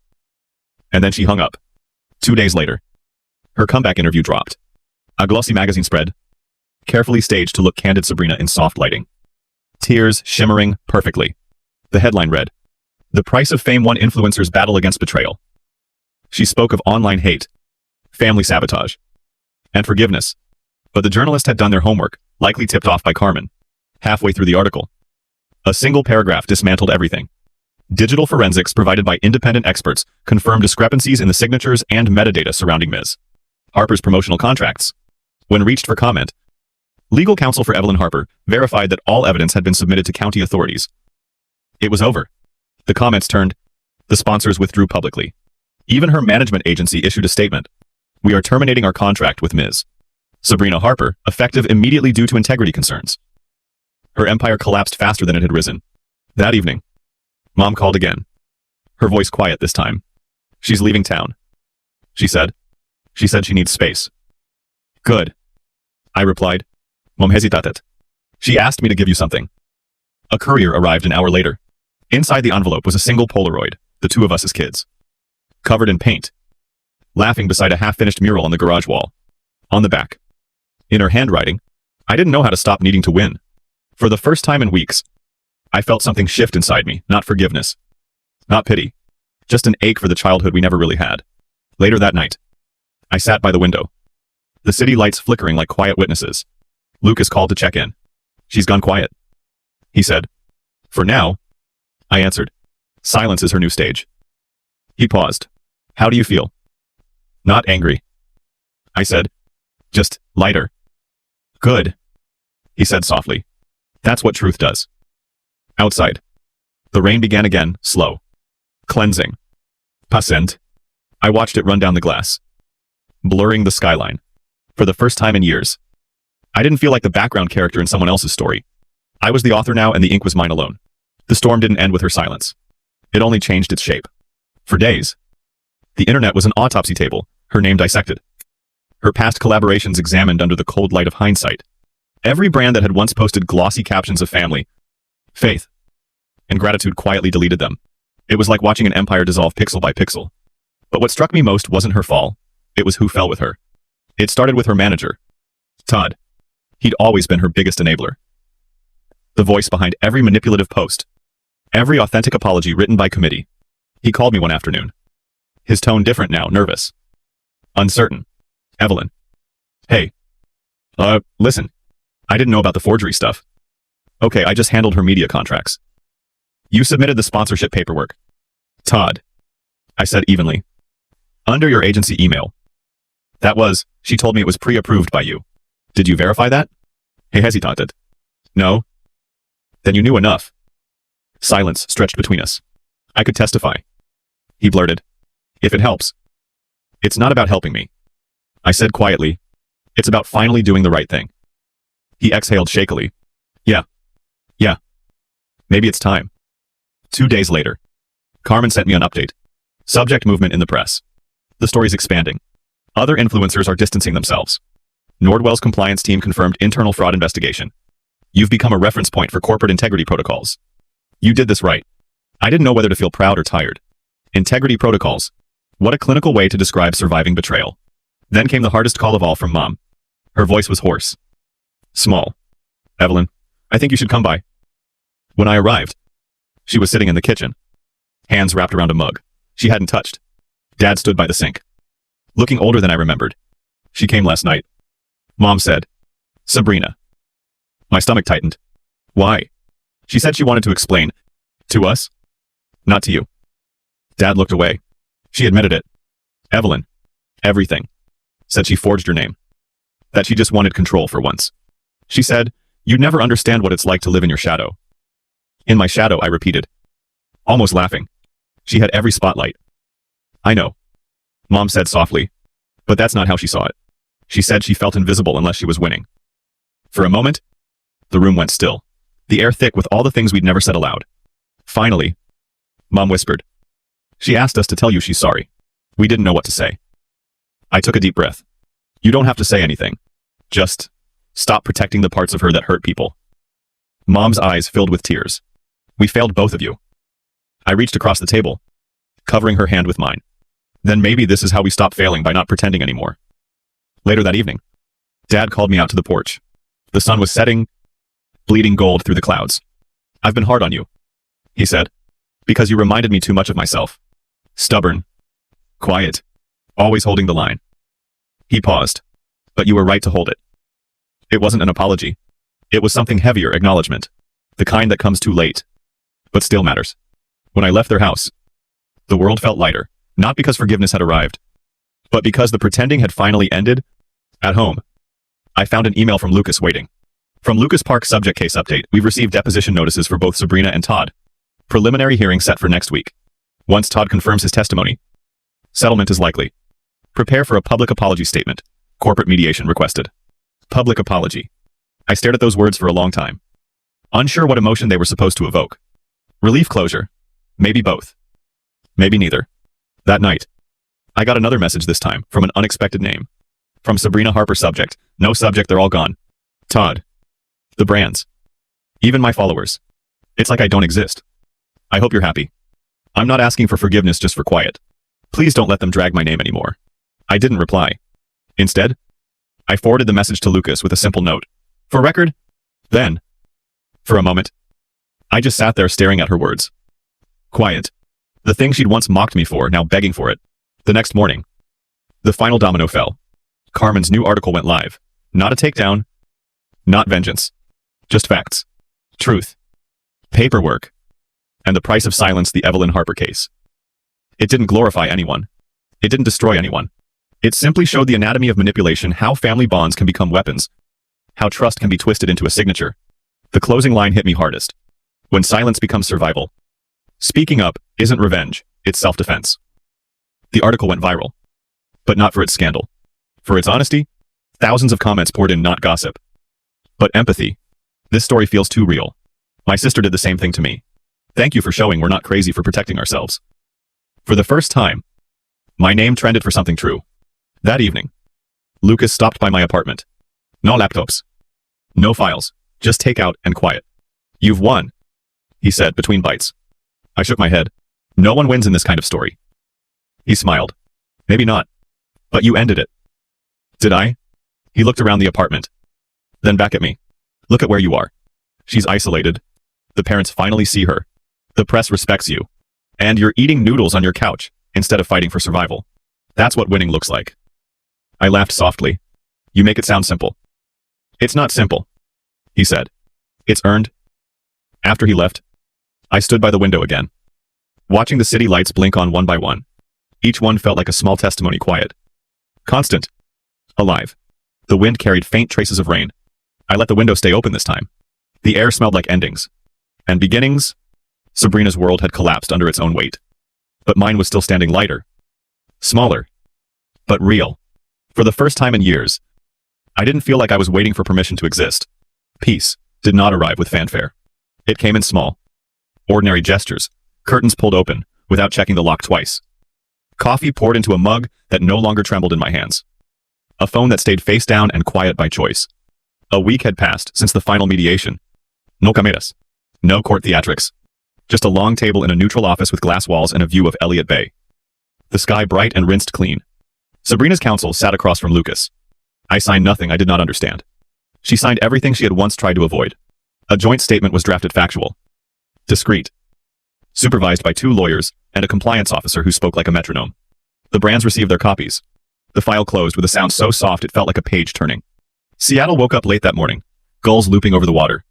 A: And then she hung up. 2 days later, her comeback interview dropped. A glossy magazine spread, carefully staged to look candid Sabrina in soft lighting. Tears shimmering perfectly. The headline read, "The price of fame: one influencer's battle against betrayal." She spoke of online hate, family sabotage, and forgiveness. But the journalist had done their homework, likely tipped off by Carmen. Halfway through the article, a single paragraph dismantled everything. Digital forensics provided by independent experts confirmed discrepancies in the signatures and metadata surrounding Ms. Harper's promotional contracts. When reached for comment, legal counsel for Evelyn Harper verified that all evidence had been submitted to county authorities. It was over. The comments turned. The sponsors withdrew publicly. Even her management agency issued a statement. "We are terminating our contract with Ms. Sabrina Harper, effective immediately due to integrity concerns." Her empire collapsed faster than it had risen. That evening, Mom called again. Her voice quiet this time. "She's leaving town," she said. "She said she needs space." "Good," I replied. "Mom hesitated. She asked me to give you something." A courier arrived an hour later. Inside the envelope was a single Polaroid, the two of us as kids, covered in paint, laughing beside a half-finished mural on the garage wall. On the back, in her handwriting, I didn't know how to stop needing to win. For the first time in weeks, I felt something shift inside me, not forgiveness, not pity, just an ache for the childhood we never really had. Later that night, I sat by the window, the city lights flickering like quiet witnesses. Lucas called to check in. "She's gone quiet," he said. "For now," I answered. "Silence is her new stage." He paused. "How do you feel?" "Not angry," I said. "Just lighter." "Good," he said softly. "That's what truth does." Outside, the rain began again, slow, cleansing. Patient. I watched it run down the glass, blurring the skyline. For the first time in years, I didn't feel like the background character in someone else's story. I was the author now, and the ink was mine alone. The storm didn't end with her silence. It only changed its shape. For days, the internet was an autopsy table, her name dissected, her past collaborations examined under the cold light of hindsight. Every brand that had once posted glossy captions of family, faith, and gratitude quietly deleted them. It was like watching an empire dissolve pixel by pixel. But what struck me most wasn't her fall. It was who fell with her. It started with her manager, Todd. He'd always been her biggest enabler. The voice behind every manipulative post, every authentic apology written by committee. He called me one afternoon. His tone different now, nervous, uncertain. "Evelyn. Hey. Listen. I didn't know about the forgery stuff." "Okay, I just handled her media contracts." "You submitted the sponsorship paperwork." "Todd," I said evenly. "Under your agency email." She told me it was pre-approved by you. Did you verify that?" He hesitated. "No." "Then you knew enough." Silence stretched between us. I could testify. He blurted, "If it helps." "It's not about helping me," I said quietly. "It's about finally doing the right thing." He exhaled shakily. Yeah. Maybe it's time." 2 days later, Carmen sent me an update. Subject movement in the press. The story's expanding. Other influencers are distancing themselves. Nordwell's compliance team confirmed internal fraud investigation. You've become a reference point for corporate integrity protocols. You did this right. I didn't know whether to feel proud or tired. Integrity protocols. What a clinical way to describe surviving betrayal. Then came the hardest call of all from Mom. Her voice was hoarse. Small. "Evelyn, I think you should come by." When I arrived, she was sitting in the kitchen, hands wrapped around a mug she hadn't touched. Dad stood by the sink, looking older than I remembered. "She came last night," Mom said. "Sabrina." My stomach tightened. "Why?" She said she wanted to explain. "To us? Not to you." Dad looked away. She admitted it. "Evelyn. Everything. Said she forged your name. That she just wanted control for once. She said, you'd never understand what it's like to live in your shadow." "In my shadow," I repeated, almost laughing. "She had every spotlight." "I know," Mom said softly, but that's not how she saw it. She said she felt invisible unless she was winning. For a moment, the room went still, the air thick with all the things we'd never said aloud. Finally, Mom whispered, "She asked us to tell you she's sorry." We didn't know what to say. I took a deep breath. "You don't have to say anything. Just Stop protecting the parts of her that hurt people. Mom's eyes filled with tears. We failed both of you. I reached across the table, covering her hand with mine. Then maybe this is how we stop failing, by not pretending anymore. Later that evening, Dad called me out to the porch. The sun was setting, bleeding gold through the clouds. I've been hard on you, he said, because you reminded me too much of myself. Stubborn, quiet, always holding the line. He paused. But you were right to hold it. It wasn't an apology. It was something heavier, acknowledgement. The kind that comes too late, but still matters. When I left their house, the world felt lighter, not because forgiveness had arrived, but because the pretending had finally ended. At home, I found an email from Lucas waiting. From Lucas Park, subject case update. We've received deposition notices for both Sabrina and Todd. Preliminary hearing set for next week. Once Todd confirms his testimony, settlement is likely. Prepare for a public apology statement. Corporate mediation requested. Public apology. I stared at those words for a long time, unsure what emotion they were supposed to evoke. Relief, closure. Maybe both. Maybe neither. That night, I got another message, this time from an unexpected name. From Sabrina Harper, subject. No subject, they're all gone. Todd. The brands. Even my followers. It's like I don't exist. I hope you're happy. I'm not asking for forgiveness, just for quiet. Please don't let them drag my name anymore. I didn't reply. Instead, I forwarded the message to Lucas with a simple note. For record. Then, for a moment, I just sat there staring at her words. Quiet. The thing she'd once mocked me for, now begging for it. The next morning, the final domino fell. Carmen's new article went live. Not a takedown. Not vengeance. Just facts. Truth. Paperwork. And the price of silence, the Evelyn Harper case. It didn't glorify anyone. It didn't destroy anyone. It simply showed the anatomy of manipulation, how family bonds can become weapons, how trust can be twisted into a signature. The closing line hit me hardest. When silence becomes survival. Speaking up isn't revenge, it's self-defense. The article went viral. But not for its scandal. For its honesty, thousands of comments poured in, not gossip, but empathy. This story feels too real. My sister did the same thing to me. Thank you for showing we're not crazy for protecting ourselves. For the first time, my name trended for something true. That evening, Lucas stopped by my apartment. No laptops. No files. Just takeout and quiet. You've won, he said between bites. I shook my head. No one wins in this kind of story. He smiled. Maybe not. But you ended it. Did I? He looked around the apartment. Then back at me. Look at where you are. She's isolated. The parents finally see her. The press respects you. And you're eating noodles on your couch instead of fighting for survival. That's what winning looks like. I laughed softly. You make it sound simple. It's not simple, he said. It's earned. After he left, I stood by the window again, watching the city lights blink on one by one. Each one felt like a small testimony, quiet, constant, alive. The wind carried faint traces of rain. I let the window stay open this time. The air smelled like endings and beginnings. Sabrina's world had collapsed under its own weight, but mine was still standing lighter, smaller, but real. For the first time in years, I didn't feel like I was waiting for permission to exist. Peace did not arrive with fanfare. It came in small, ordinary gestures, curtains pulled open without checking the lock twice. Coffee poured into a mug that no longer trembled in my hands. A phone that stayed face down and quiet by choice. A week had passed since the final mediation. No cameras. No court theatrics. Just a long table in a neutral office with glass walls and a view of Elliott Bay. The sky bright and rinsed clean. Sabrina's counsel sat across from Lucas. I signed nothing I did not understand. She signed everything she had once tried to avoid. A joint statement was drafted, factual, discreet, supervised by 2 lawyers and a compliance officer who spoke like a metronome. The brands received their copies. The file closed with a sound so soft it felt like a page turning. Seattle woke up late that morning, gulls looping over the water.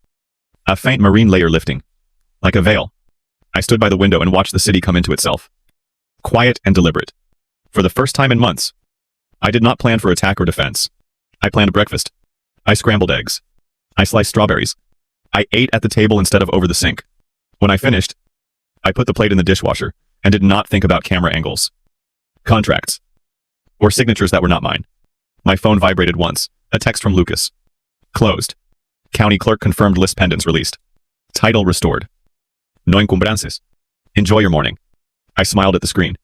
A: A faint marine layer lifting, like a veil. I stood by the window and watched the city come into itself. Quiet and deliberate. For the first time in months, I did not plan for attack or defense. I planned breakfast. I scrambled eggs. I sliced strawberries. I ate at the table instead of over the sink. When I finished, I put the plate in the dishwasher and did not think about camera angles, contracts, or signatures that were not mine. My phone vibrated once, a text from Lucas. Closed. County clerk confirmed list pendants released. Title restored. No encumbrances. Enjoy your morning. I smiled at the screen.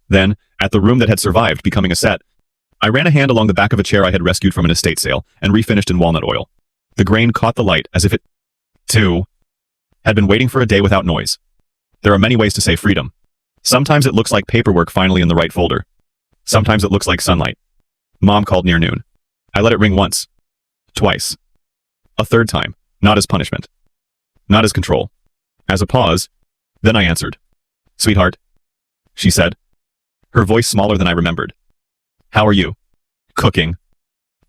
A: Then, at the room that had survived becoming a set, I ran a hand along the back of a chair I had rescued from an estate sale and refinished in walnut oil. The grain caught the light as if it, too, had been waiting for a day without noise. There are many ways to say freedom. Sometimes it looks like paperwork finally in the right folder. Sometimes it looks like sunlight. Mom called near noon. I let it ring once. Twice. A third time, not as punishment. Not as control. As a pause. Then I answered. Sweetheart. She said. Her voice smaller than I remembered. How are you? Cooking.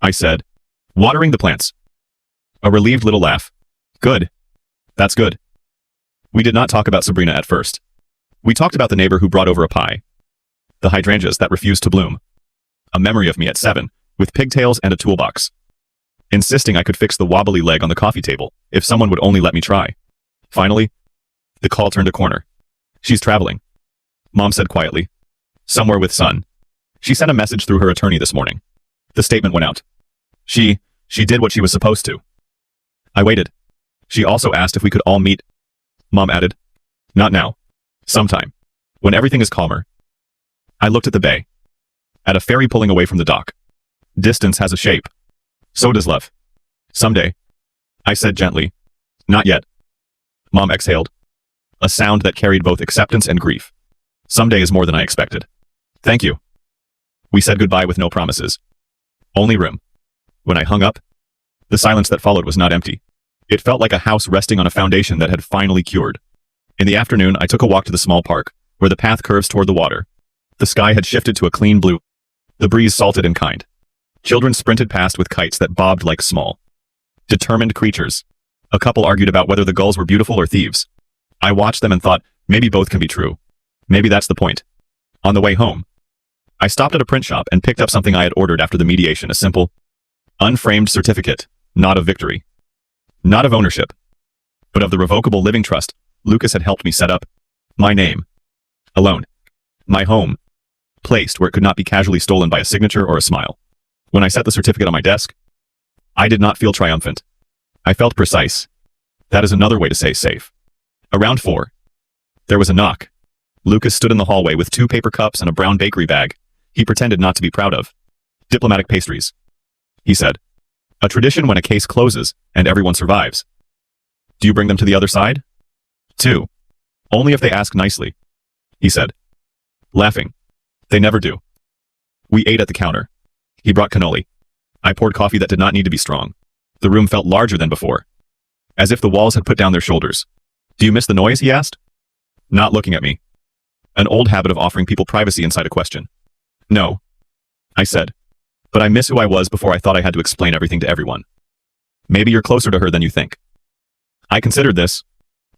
A: I said. Watering the plants. A relieved little laugh. Good. That's good. We did not talk about Sabrina at first. We talked about the neighbor who brought over a pie. The hydrangeas that refused to bloom. A memory of me at 7, with pigtails and a toolbox. Insisting I could fix the wobbly leg on the coffee table, if someone would only let me try. Finally, the call turned a corner. She's traveling. Mom said quietly. Somewhere with son. She sent a message through her attorney this morning. The statement went out. She did what she was supposed to. I waited. She also asked if we could all meet. Mom added. Not now. Sometime. When everything is calmer. I looked at the bay. At a ferry pulling away from the dock. Distance has a shape. So does love. Someday. I said gently. Not yet. Mom exhaled. A sound that carried both acceptance and grief. Someday is more than I expected. Thank you. We said goodbye with no promises. Only room. When I hung up, the silence that followed was not empty. It felt like a house resting on a foundation that had finally cured. In the afternoon, I took a walk to the small park, where the path curves toward the water. The sky had shifted to a clean blue. The breeze salted and kind. Children sprinted past with kites that bobbed like small, determined creatures. A couple argued about whether the gulls were beautiful or thieves. I watched them and thought, maybe both can be true. Maybe that's the point. On the way home, I stopped at a print shop and picked up something I had ordered after the mediation, a simple, unframed certificate, not of victory. Not of ownership, but of the revocable living trust Lucas had helped me set up. My name. Alone. My home. Placed where it could not be casually stolen by a signature or a smile. When I set the certificate on my desk, I did not feel triumphant. I felt precise. That is another way to say safe. Around 4. There was a knock. Lucas stood in the hallway with 2 paper cups and a brown bakery bag he pretended not to be proud of. Diplomatic pastries. He said. A tradition when a case closes and everyone survives. Do you bring them to the other side? 2. Only if they ask nicely. He said. Laughing. They never do. We ate at the counter. He brought cannoli. I poured coffee that did not need to be strong. The room felt larger than before. As if the walls had put down their shoulders. Do you miss the noise? He asked. Not looking at me. An old habit of offering people privacy inside a question. No. I said. But I miss who I was before I thought I had to explain everything to everyone. Maybe you're closer to her than you think. I considered this.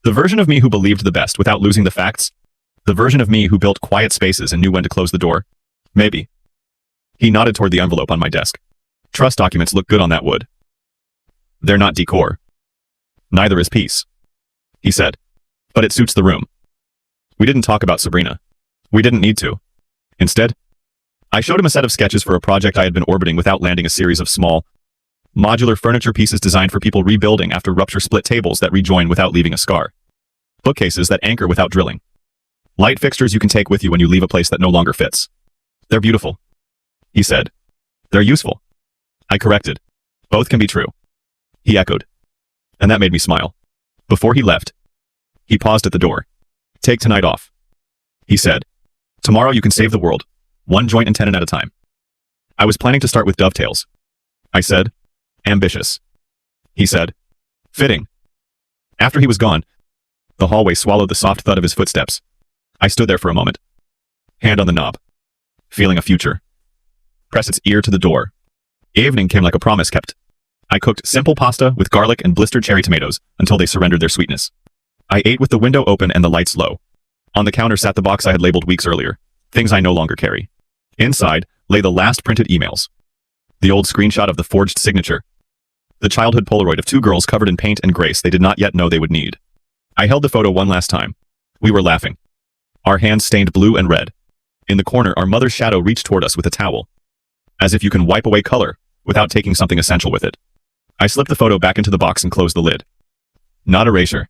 A: The version of me who believed the best without losing the facts. The version of me who built quiet spaces and knew when to close the door. Maybe. He nodded toward the envelope on my desk. Trust documents look good on that wood. They're not decor. Neither is peace. He said. But it suits the room. We didn't talk about Sabrina. We didn't need to. Instead, I showed him a set of sketches for a project I had been orbiting without landing, a series of small, modular furniture pieces designed for people rebuilding after rupture, split tables that rejoin without leaving a scar. Bookcases that anchor without drilling. Light fixtures you can take with you when you leave a place that no longer fits. They're beautiful. He said. They're useful. I corrected. Both can be true. He echoed. And that made me smile. Before he left, he paused at the door. Take tonight off. He said. Tomorrow you can save the world. One joint and tenon at a time. I was planning to start with dovetails. I said. Ambitious. He said. Fitting. After he was gone, the hallway swallowed the soft thud of his footsteps. I stood there for a moment. Hand on the knob. Feeling a future. Press its ear to the door. Evening came like a promise kept. I cooked simple pasta with garlic and blistered cherry tomatoes until they surrendered their sweetness. I ate with the window open and the lights low. On the counter sat the box I had labeled weeks earlier. Things I no longer carry. Inside lay the last printed emails. The old screenshot of the forged signature. The childhood Polaroid of 2 girls covered in paint and grace they did not yet know they would need. I held the photo one last time. We were laughing. Our hands stained blue and red. In the corner, our mother's shadow reached toward us with a towel. As if you can wipe away color without taking something essential with it. I slipped the photo back into the box and closed the lid. Not erasure.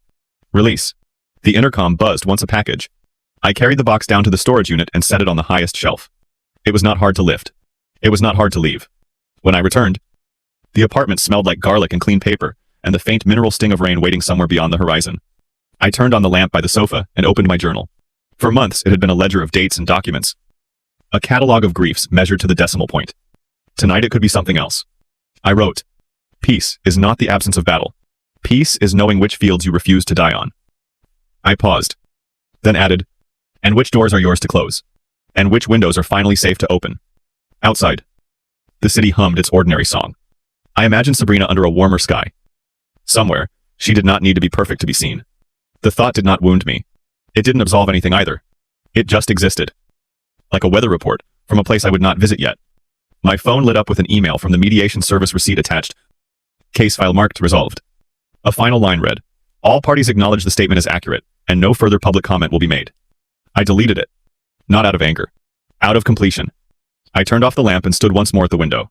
A: Release. The intercom buzzed once a package. I carried the box down to the storage unit and set it on the highest shelf. It was not hard to lift. It was not hard to leave. When I returned, the apartment smelled like garlic and clean paper, and the faint mineral sting of rain waiting somewhere beyond the horizon. I turned on the lamp by the sofa and opened my journal. For months, it had been a ledger of dates and documents. A catalog of griefs measured to the decimal point. Tonight it could be something else. I wrote, "Peace is not the absence of battle. Peace is knowing which fields you refuse to die on." I paused, then added, "And which doors are yours to close? And which windows are finally safe to open?" Outside, the city hummed its ordinary song. I imagined Sabrina under a warmer sky. Somewhere, she did not need to be perfect to be seen. The thought did not wound me. It didn't absolve anything either. It just existed. Like a weather report, from a place I would not visit yet. My phone lit up with an email from the mediation service receipt attached. Case file marked resolved. A final line read, "All parties acknowledge the statement is accurate, and no further public comment will be made." I deleted it. Not out of anger. Out of completion. I turned off the lamp and stood once more at the window.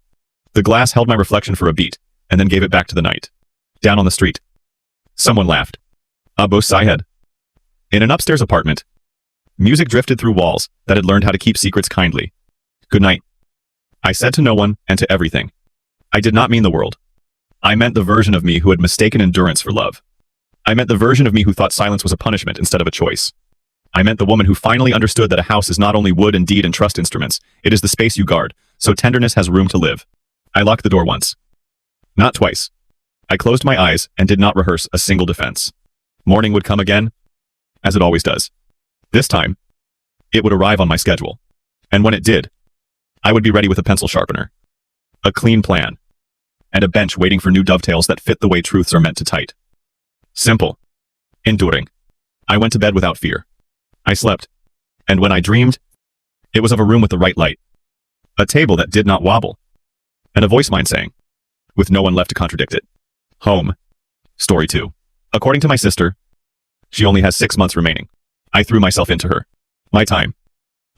A: The glass held my reflection for a beat, and then gave it back to the night. Down on the street, someone laughed. Abu Syed. In an upstairs apartment, music drifted through walls that had learned how to keep secrets kindly. "Good night," I said to no one and to everything. I did not mean the world. I meant the version of me who had mistaken endurance for love. I meant the version of me who thought silence was a punishment instead of a choice. I meant the woman who finally understood that a house is not only wood and deed and trust instruments, it is the space you guard, so tenderness has room to live. I locked the door once. Not twice. I closed my eyes and did not rehearse a single defense. Morning would come again, as it always does. This time, it would arrive on my schedule. And when it did, I would be ready with a pencil sharpener, a clean plan, and a bench waiting for new dovetails that fit the way truths are meant to tight. Simple. Enduring. I went to bed without fear. I slept. And when I dreamed, it was of a room with the right light, a table that did not wobble, and a voice mine saying, with no one left to contradict it, "Home." Story 2. According to my sister, she only has 6 months remaining. I threw myself into her. My time.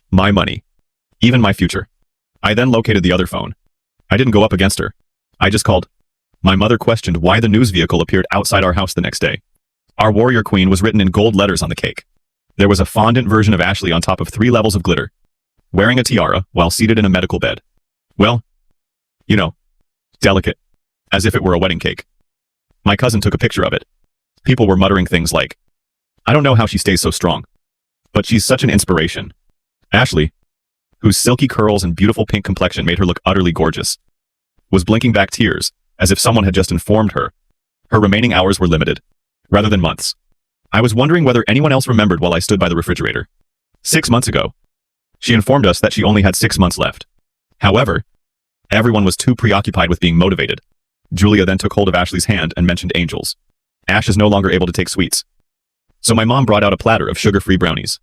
A: My money. Even my future. I then located the other phone. I didn't go up against her. I just called. My mother questioned why the news vehicle appeared outside our house the next day. Our warrior queen was written in gold letters on the cake. There was a fondant version of Ashley on top of 3 levels of glitter, wearing a tiara while seated in a medical bed. Well, you know, delicate, as if it were a wedding cake. My cousin took a picture of it. People were muttering things like, "I don't know how she stays so strong, but she's such an inspiration." Ashley, whose silky curls and beautiful pink complexion made her look utterly gorgeous, was blinking back tears, as if someone had just informed her. Her remaining hours were limited, rather than months. I was wondering whether anyone else remembered while I stood by the refrigerator. 6 months ago, she informed us that she only had 6 months left. However, everyone was too preoccupied with being motivated. Julia then took hold of Ashley's hand and mentioned angels. Ash is no longer able to take sweets. So my mom brought out a platter of sugar-free brownies.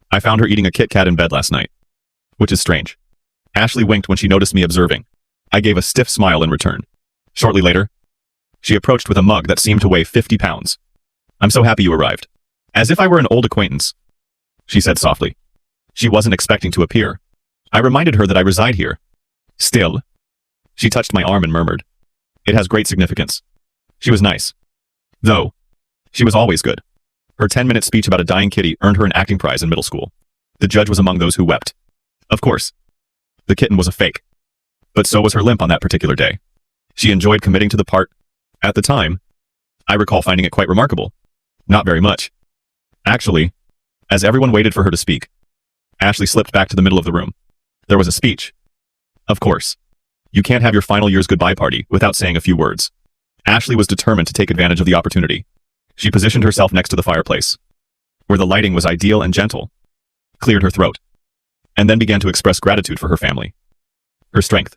A: I found her eating a Kit Kat in bed last night. Which is strange. Ashley winked when she noticed me observing. I gave a stiff smile in return. Shortly later, she approached with a mug that seemed to weigh 50 pounds. "I'm so happy you arrived. As if I were an old acquaintance," she said softly. She wasn't expecting to appear. I reminded her that I reside here. "Still." She touched my arm and murmured, "It has great significance." She was nice. Though, she was always good. Her 10-minute speech about a dying kitty earned her an acting prize in middle school. The judge was among those who wept. Of course, the kitten was a fake. But so was her limp on that particular day. She enjoyed committing to the part. At the time, I recall finding it quite remarkable. Not very much. Actually, as everyone waited for her to speak, Ashley slipped back to the middle of the room. There was a speech. Of course. You can't have your final year's goodbye party without saying a few words. Ashley was determined to take advantage of the opportunity. She positioned herself next to the fireplace, where the lighting was ideal and gentle, cleared her throat, and then began to express gratitude for her family, her strength,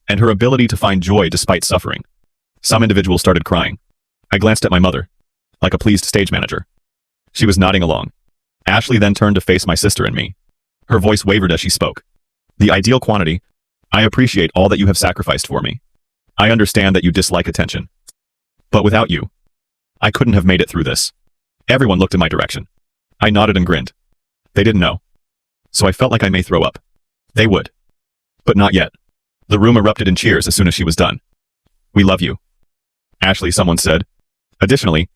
A: and her ability to find joy despite suffering. Some individuals started crying. I glanced at my mother, like a pleased stage manager. She was nodding along. Ashley then turned to face my sister and me. Her voice wavered as she spoke. "The ideal quantity. I appreciate all that you have sacrificed for me. I understand that you dislike attention. But without you, I couldn't have made it through this." Everyone looked in my direction. I nodded and grinned. They didn't know. So I felt like I may throw up. They would. But not yet. The room erupted in cheers as soon as she was done. "We love you, Ashley," someone said. Additionally,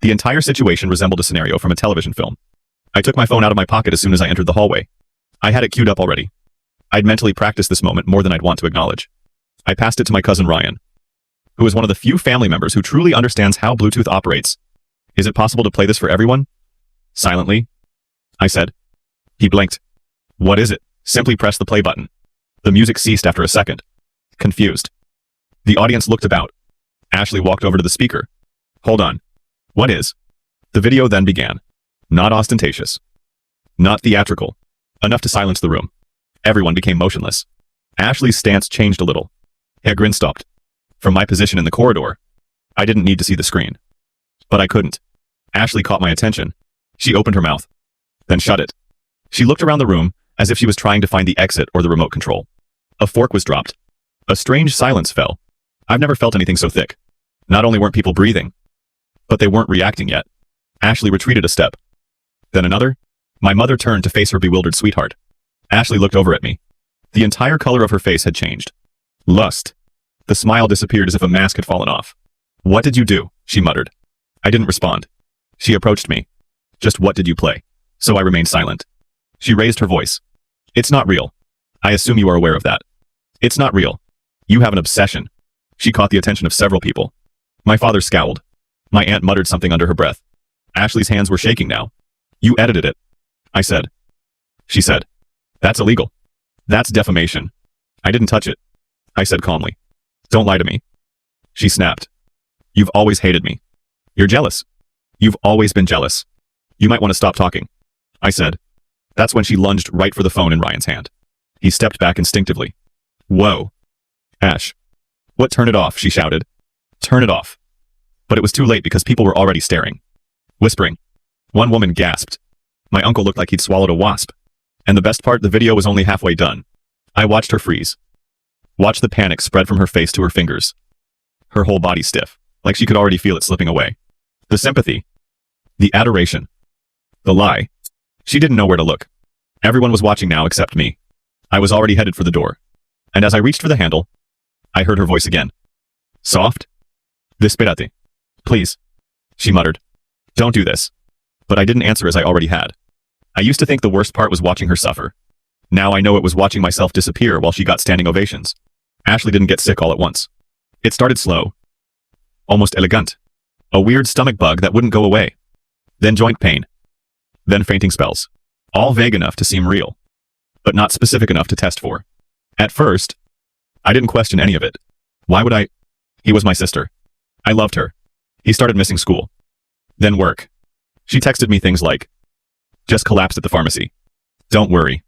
A: the entire situation resembled a scenario from a television film. I took my phone out of my pocket as soon as I entered the hallway. I had it queued up already. I'd mentally practiced this moment more than I'd want to acknowledge. I passed it to my cousin Ryan, who is one of the few family members who truly understands how Bluetooth operates. Is it possible to play this for everyone? Silently, I said. He blinked. What is it? Simply press the play button. The music ceased after a second. Confused. The audience looked about. Ashley walked over to the speaker. Hold on. What is? The video then began. Not ostentatious. Not theatrical. Enough to silence the room. Everyone became motionless. Ashley's stance changed a little. Her grin stopped. From my position in the corridor, I didn't need to see the screen. But I couldn't. Ashley caught my attention. She opened her mouth. Then shut it. She looked around the room as if she was trying to find the exit or the remote control. A fork was dropped. A strange silence fell. I've never felt anything so thick. Not only weren't people breathing, but they weren't reacting yet. Ashley retreated a step. Then another. My mother turned to face her bewildered sweetheart. Ashley looked over at me. The entire color of her face had changed. Lust. The smile disappeared as if a mask had fallen off. What did you do? She muttered. I didn't respond. She approached me. Just what did you play? So I remained silent. She raised her voice. It's not real. I assume you are aware of that. It's not real. You have an obsession. She caught the attention of several people. My father scowled. My aunt muttered something under her breath. Ashley's hands were shaking now. You edited it, I said. She said. That's illegal. That's defamation. I didn't touch it, I said calmly. Don't lie to me. She snapped. You've always hated me. You're jealous. You've always been jealous. You might want to stop talking, I said. That's when she lunged right for the phone in Ryan's hand. He stepped back instinctively. Whoa. Ash. What? Turn it off, she shouted. Turn it off. But it was too late because people were already staring. Whispering. One woman gasped. My uncle looked like he'd swallowed a wasp. And the best part, the video was only halfway done. I watched her freeze. Watched the panic spread from her face to her fingers. Her whole body stiff, like she could already feel it slipping away. The sympathy. The adoration. The lie. She didn't know where to look. Everyone was watching now except me. I was already headed for the door. And as I reached for the handle, I heard her voice again. Soft? Desperate. Please. She muttered. Don't do this. But I didn't answer as I already had. I used to think the worst part was watching her suffer. Now I know it was watching myself disappear while she got standing ovations. Ashley didn't get sick all at once. It started slow. Almost elegant. A weird stomach bug that wouldn't go away. Then joint pain. Then fainting spells. All vague enough to seem real. But not specific enough to test for. At first, I didn't question any of it. Why would I? He was my sister. I loved her. He started missing school. Then work. She texted me things like, just collapsed at the pharmacy. Don't worry.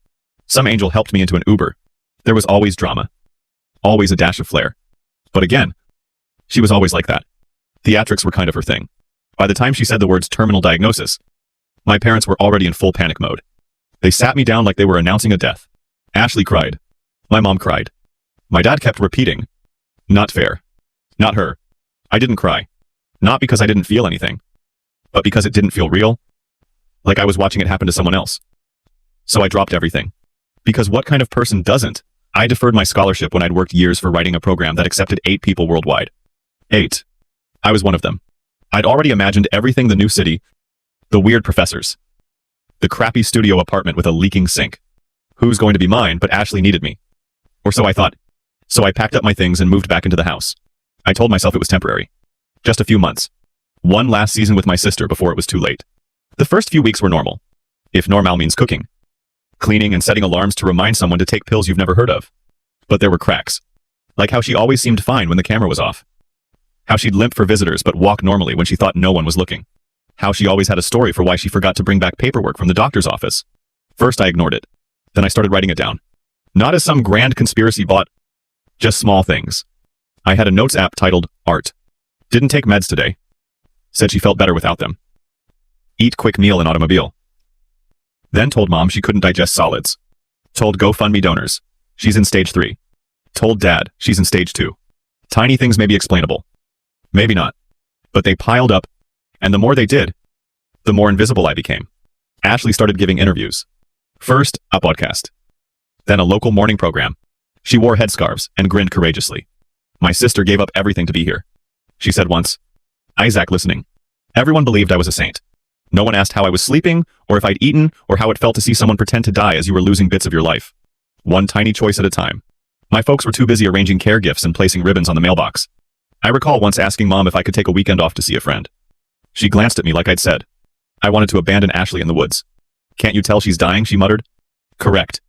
A: Some angel helped me into an Uber. There was always drama. Always a dash of flair. But again, she was always like that. Theatrics were kind of her thing. By the time she said the words terminal diagnosis, my parents were already in full panic mode. They sat me down like they were announcing a death. Ashley cried. My mom cried. My dad kept repeating, not fair. Not her. I didn't cry. Not because I didn't feel anything, but because it didn't feel real. Like I was watching it happen to someone else. So I dropped everything. Because what kind of person doesn't? I deferred my scholarship when I'd worked years for writing a program that accepted 8 people worldwide. 8. I was one of them. I'd already imagined everything: the new city, the weird professors, the crappy studio apartment with a leaking sink. Who's going to be mine? But Ashley needed me. Or so I thought. So I packed up my things and moved back into the house. I told myself it was temporary. Just a few months. One last season with my sister before it was too late. The first few weeks were normal. If normal means cooking, cleaning, and setting alarms to remind someone to take pills you've never heard of. But there were cracks. Like how she always seemed fine when the camera was off. How she'd limp for visitors but walk normally when she thought no one was looking. How she always had a story for why she forgot to bring back paperwork from the doctor's office. First I ignored it. Then I started writing it down. Not as some grand conspiracy bot. Just small things. I had a notes app titled Art. Didn't take meds today. Said she felt better without them. Eat quick meal in automobile. Then told mom she couldn't digest solids. Told GoFundMe donors. She's in stage 3. Told dad she's in stage 2. Tiny things may be explainable. Maybe not. But they piled up. And the more they did, the more invisible I became. Ashley started giving interviews. First, a podcast. Then a local morning program. She wore headscarves and grinned courageously. My sister gave up everything to be here. She said once. Isaac listening. Everyone believed I was a saint. No one asked how I was sleeping, or if I'd eaten, or how it felt to see someone pretend to die as you were losing bits of your life. one tiny choice at a time. My folks were too busy arranging care gifts and placing ribbons on the mailbox. I recall once asking Mom if I could take a weekend off to see a friend. She glanced at me like I'd said I wanted to abandon Ashley in the woods. "Can't you tell she's dying?" she muttered. Correct.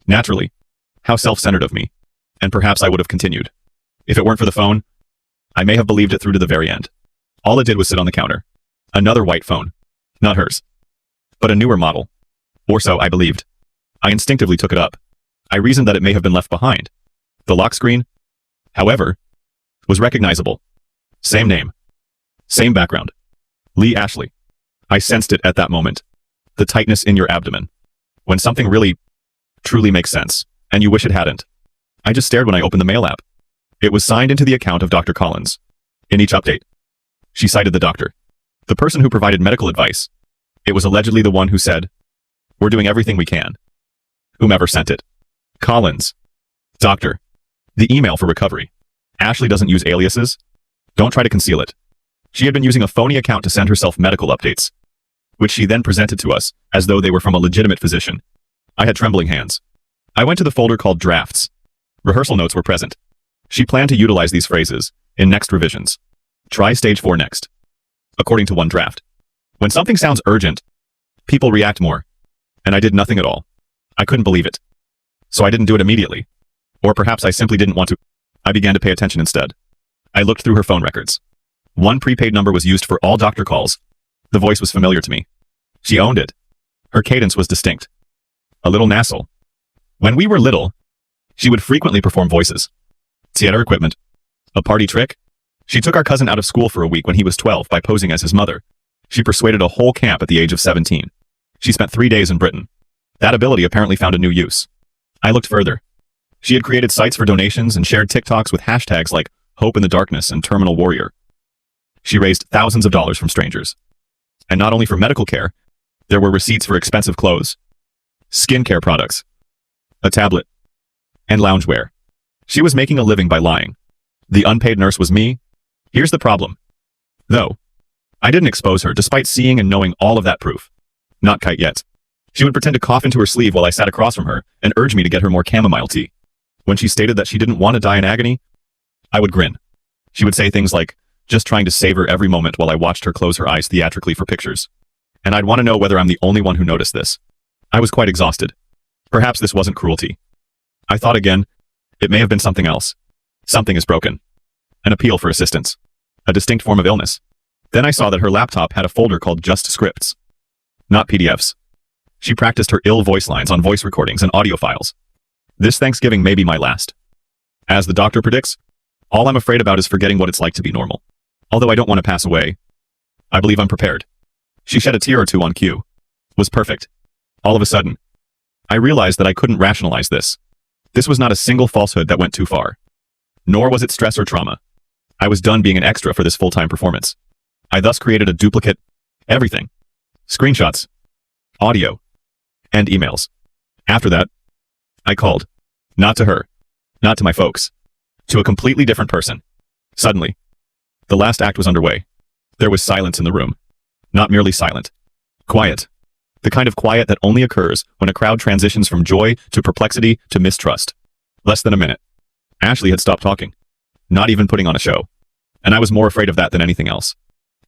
A: Naturally. How self-centered of me. And perhaps I would have continued. If it weren't for the phone, I may have believed it through to the very end. All it did was sit on the counter. Another white phone. Not hers. But a newer model. Or so I believed. I instinctively took it up. I reasoned that it may have been left behind. The lock screen, however, was recognizable. Same name. Same background. Lee Ashley. I sensed it at that moment. The tightness in your abdomen. When something really, truly makes sense, and you wish it hadn't. I just stared when I opened the mail app. It was signed into the account of Dr. Collins. In each update, she cited the doctor. The person who provided medical advice. It was allegedly the one who said, "We're doing everything we can." Whomever sent it. Collins. Doctor. The email for recovery. Ashley doesn't use aliases. Don't try to conceal it. She had been using a phony account to send herself medical updates, which she then presented to us as though they were from a legitimate physician. I had trembling hands. I went to the folder called Drafts. Rehearsal notes were present. She planned to utilize these phrases in next revisions. Try stage 4 next. According to one draft. When something sounds urgent, people react more. And I did nothing at all. I couldn't believe it. So I didn't do it immediately. Or perhaps I simply didn't want to. I began to pay attention instead. I looked through her phone records. One prepaid number was used for all doctor calls. The voice was familiar to me. She owned it. Her cadence was distinct. A little nasal. When we were little, she would frequently perform voices. Theater equipment. A party trick? She took our cousin out of school for a week when he was 12 by posing as his mother. She persuaded a whole camp at the age of 17. She spent 3 days in Britain. That ability apparently found a new use. I looked further. She had created sites for donations and shared TikToks with hashtags like Hope in the Darkness and Terminal Warrior. She raised thousands of dollars from strangers. And not only for medical care, there were receipts for expensive clothes, skincare products, a tablet, and loungewear. She was making a living by lying. The unpaid nurse was me. Here's the problem. Though, I didn't expose her despite seeing and knowing all of that proof. Not quite yet. She would pretend to cough into her sleeve while I sat across from her and urge me to get her more chamomile tea. When she stated that she didn't want to die in agony, I would grin. She would say things like, just trying to savor every moment while I watched her close her eyes theatrically for pictures. And I'd want to know whether I'm the only one who noticed this. I was quite exhausted. Perhaps this wasn't cruelty. I thought again, it may have been something else. Something is broken. An appeal for assistance. A distinct form of illness. Then I saw that her laptop had a folder called Just Scripts. Not PDFs. She practiced her ill voice lines on voice recordings and audio files. This Thanksgiving may be my last. As the doctor predicts, all I'm afraid about is forgetting what it's like to be normal. Although I don't want to pass away, I believe I'm prepared. She shed a tear or two on cue. Was perfect. All of a sudden, I realized that I couldn't rationalize this. This was not a single falsehood that went too far. Nor was it stress or trauma. I was done being an extra for this full-time performance. I thus created a duplicate. Everything. Screenshots. Audio. And emails. After that, I called. Not to her. Not to my folks. To a completely different person. Suddenly, the last act was underway. There was silence in the room. Not merely silent. Quiet. The kind of quiet that only occurs when a crowd transitions from joy to perplexity to mistrust. Less than a minute. Ashley had stopped talking. Not even putting on a show. And I was more afraid of that than anything else.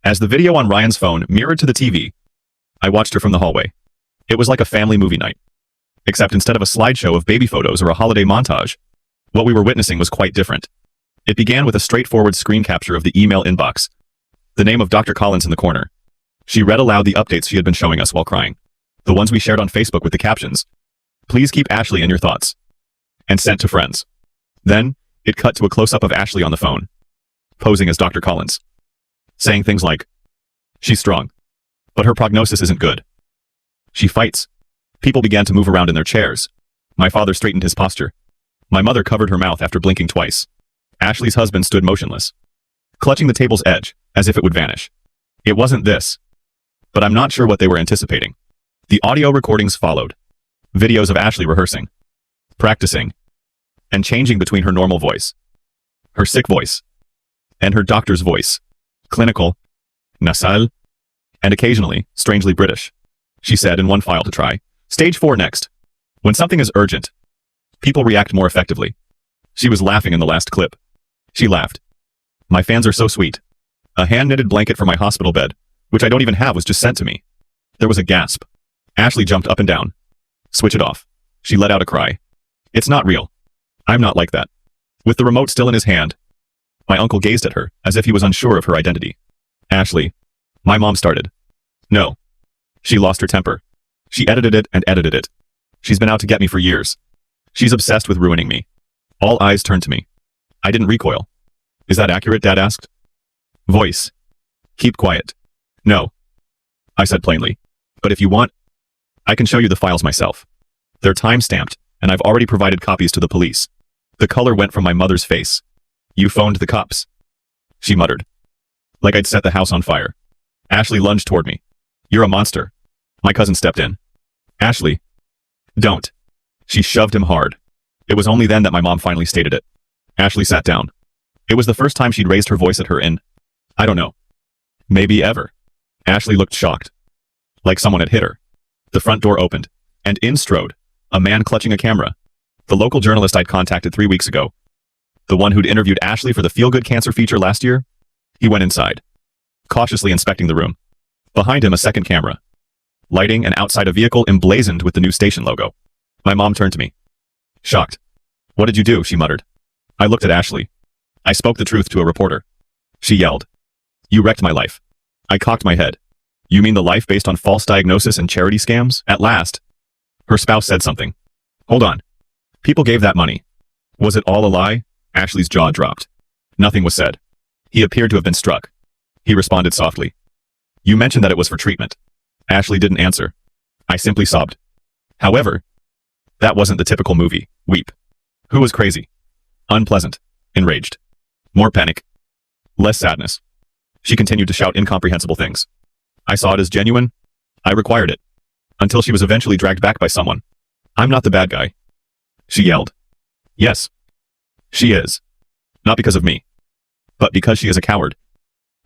A: As the video on Ryan's phone mirrored to the TV, I watched her from the hallway. It was like a family movie night. Except instead of a slideshow of baby photos or a holiday montage, what we were witnessing was quite different. It began with a straightforward screen capture of the email inbox. The name of Dr. Collins in the corner. She read aloud the updates she had been showing us while crying. The ones we shared on Facebook with the captions, "Please keep Ashley in your thoughts," and sent to friends. Then, it cut to a close-up of Ashley on the phone, posing as Dr. Collins, saying things like, "She's strong, but her prognosis isn't good. She fights." People began to move around in their chairs. My father straightened his posture. My mother covered her mouth after blinking twice. Ashley's husband stood motionless, clutching the table's edge, as if it would vanish. It wasn't this. But I'm not sure what they were anticipating. The audio recordings followed. Videos of Ashley rehearsing, practicing, and changing between her normal voice, her sick voice, and her doctor's voice. Clinical, nasal, and occasionally, strangely British. She said in one file to try, "Stage 4 next." When something is urgent, People react more effectively. She was laughing in the last clip. She laughed. My fans are so sweet. A hand-knitted blanket for my hospital bed, which I don't even have, was just sent to me. There was a gasp. Ashley jumped up and down. Switch it off. She let out a cry. It's not real. I'm not like that. With the remote still in his hand, my uncle gazed at her, as if he was unsure of her identity. Ashley. My mom started. No. She lost her temper. She edited it and edited it. She's been out to get me for years. She's obsessed with ruining me. All eyes turned to me. I didn't recoil. Is that accurate, Dad asked. Voice. Keep quiet. No. I said plainly. But if you want, I can show you the files myself. They're time-stamped, and I've already provided copies to the police. The color went from my mother's face. You phoned the cops. She muttered. Like I'd set the house on fire. Ashley lunged toward me. You're a monster. My cousin stepped in. Ashley. Don't. She shoved him hard. It was only then that my mom finally stated it. Ashley sat down. It was the first time she'd raised her voice at her in, I don't know, maybe ever. Ashley looked shocked. Like someone had hit her. The front door opened, and in strode a man clutching a camera. The local journalist I'd contacted 3 weeks ago. The one who'd interviewed Ashley for the Feel Good Cancer feature last year. He went inside, cautiously inspecting the room. Behind him, a second camera. Lighting, and outside a vehicle emblazoned with the new station logo. My mom turned to me. Shocked. What did you do? She muttered. I looked at Ashley. I spoke the truth to a reporter. She yelled. You wrecked my life. I cocked my head. You mean the life based on false diagnosis and charity scams? At last. Her spouse said something. Hold on. People gave that money. Was it all a lie? Ashley's jaw dropped. Nothing was said. He appeared to have been struck. He responded softly. You mentioned that it was for treatment. Ashley didn't answer. I simply sobbed. However, that wasn't the typical movie, weep. Who was crazy? Unpleasant. Enraged. More panic. Less sadness. She continued to shout incomprehensible things. I saw it as genuine. I required it. Until she was eventually dragged back by someone. I'm not the bad guy. She yelled. Yes. She is. Not because of me. But because she is a coward.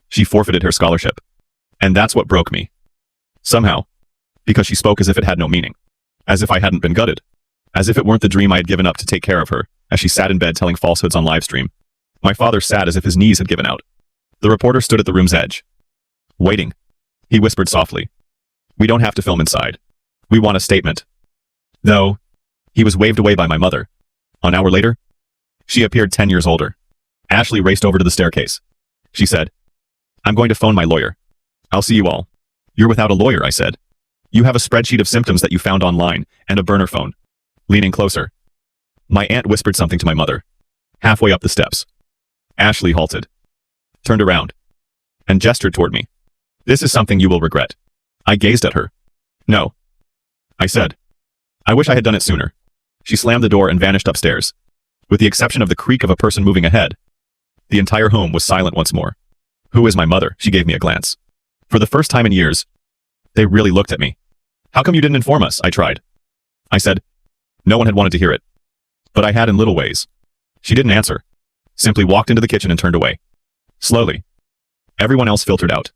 A: She forfeited her scholarship. And that's what broke me. Somehow. Because she spoke as if it had no meaning. As if I hadn't been gutted. As if it weren't the dream I had given up to take care of her, as she sat in bed telling falsehoods on livestream. My father sat as if his knees had given out. The reporter stood at the room's edge. Waiting. He whispered softly. We don't have to film inside. We want a statement. Though. He was waved away by my mother. An hour later, she appeared 10 years older. Ashley raced over to the staircase. She said, I'm going to phone my lawyer. I'll see you all. You're without a lawyer, I said. You have a spreadsheet of symptoms that you found online, and a burner phone. Leaning closer. My aunt whispered something to my mother. Halfway up the steps. Ashley halted. Turned around. And gestured toward me. This is something you will regret. I gazed at her. No. I said. I wish I had done it sooner. She slammed the door and vanished upstairs. With the exception of the creak of a person moving ahead. The entire home was silent once more. Who is my mother? She gave me a glance. For the first time in years, they really looked at me. How come you didn't inform us? I tried. I said. No one had wanted to hear it. But I had in little ways. She didn't answer. Simply walked into the kitchen and turned away. Slowly. Everyone else filtered out.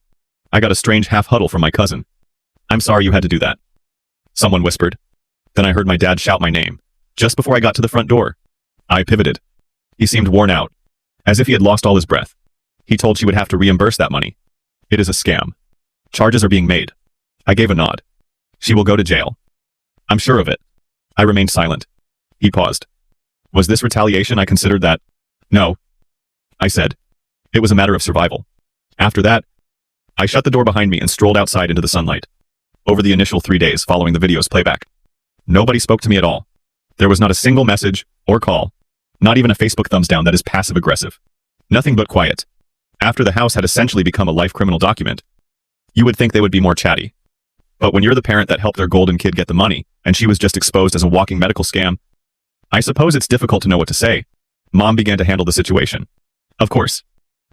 A: I got a strange half-huddle from my cousin. I'm sorry you had to do that. Someone whispered. Then I heard my dad shout my name, just before I got to the front door. I pivoted. He seemed worn out, as if he had lost all his breath. He told she would have to reimburse that money. It is a scam. Charges are being made. I gave a nod. She will go to jail. I'm sure of it. I remained silent. He paused. Was this retaliation? I considered that. No. I said. It was a matter of survival. After that, I shut the door behind me and strolled outside into the sunlight. Over the initial 3 days following the video's playback, nobody spoke to me at all. There was not a single message or call, not even a Facebook thumbs down that is passive-aggressive. Nothing but quiet. After the house had essentially become a life criminal document, you would think they would be more chatty. But when you're the parent that helped their golden kid get the money, and she was just exposed as a walking medical scam, I suppose it's difficult to know what to say. Mom began to handle the situation. Of course.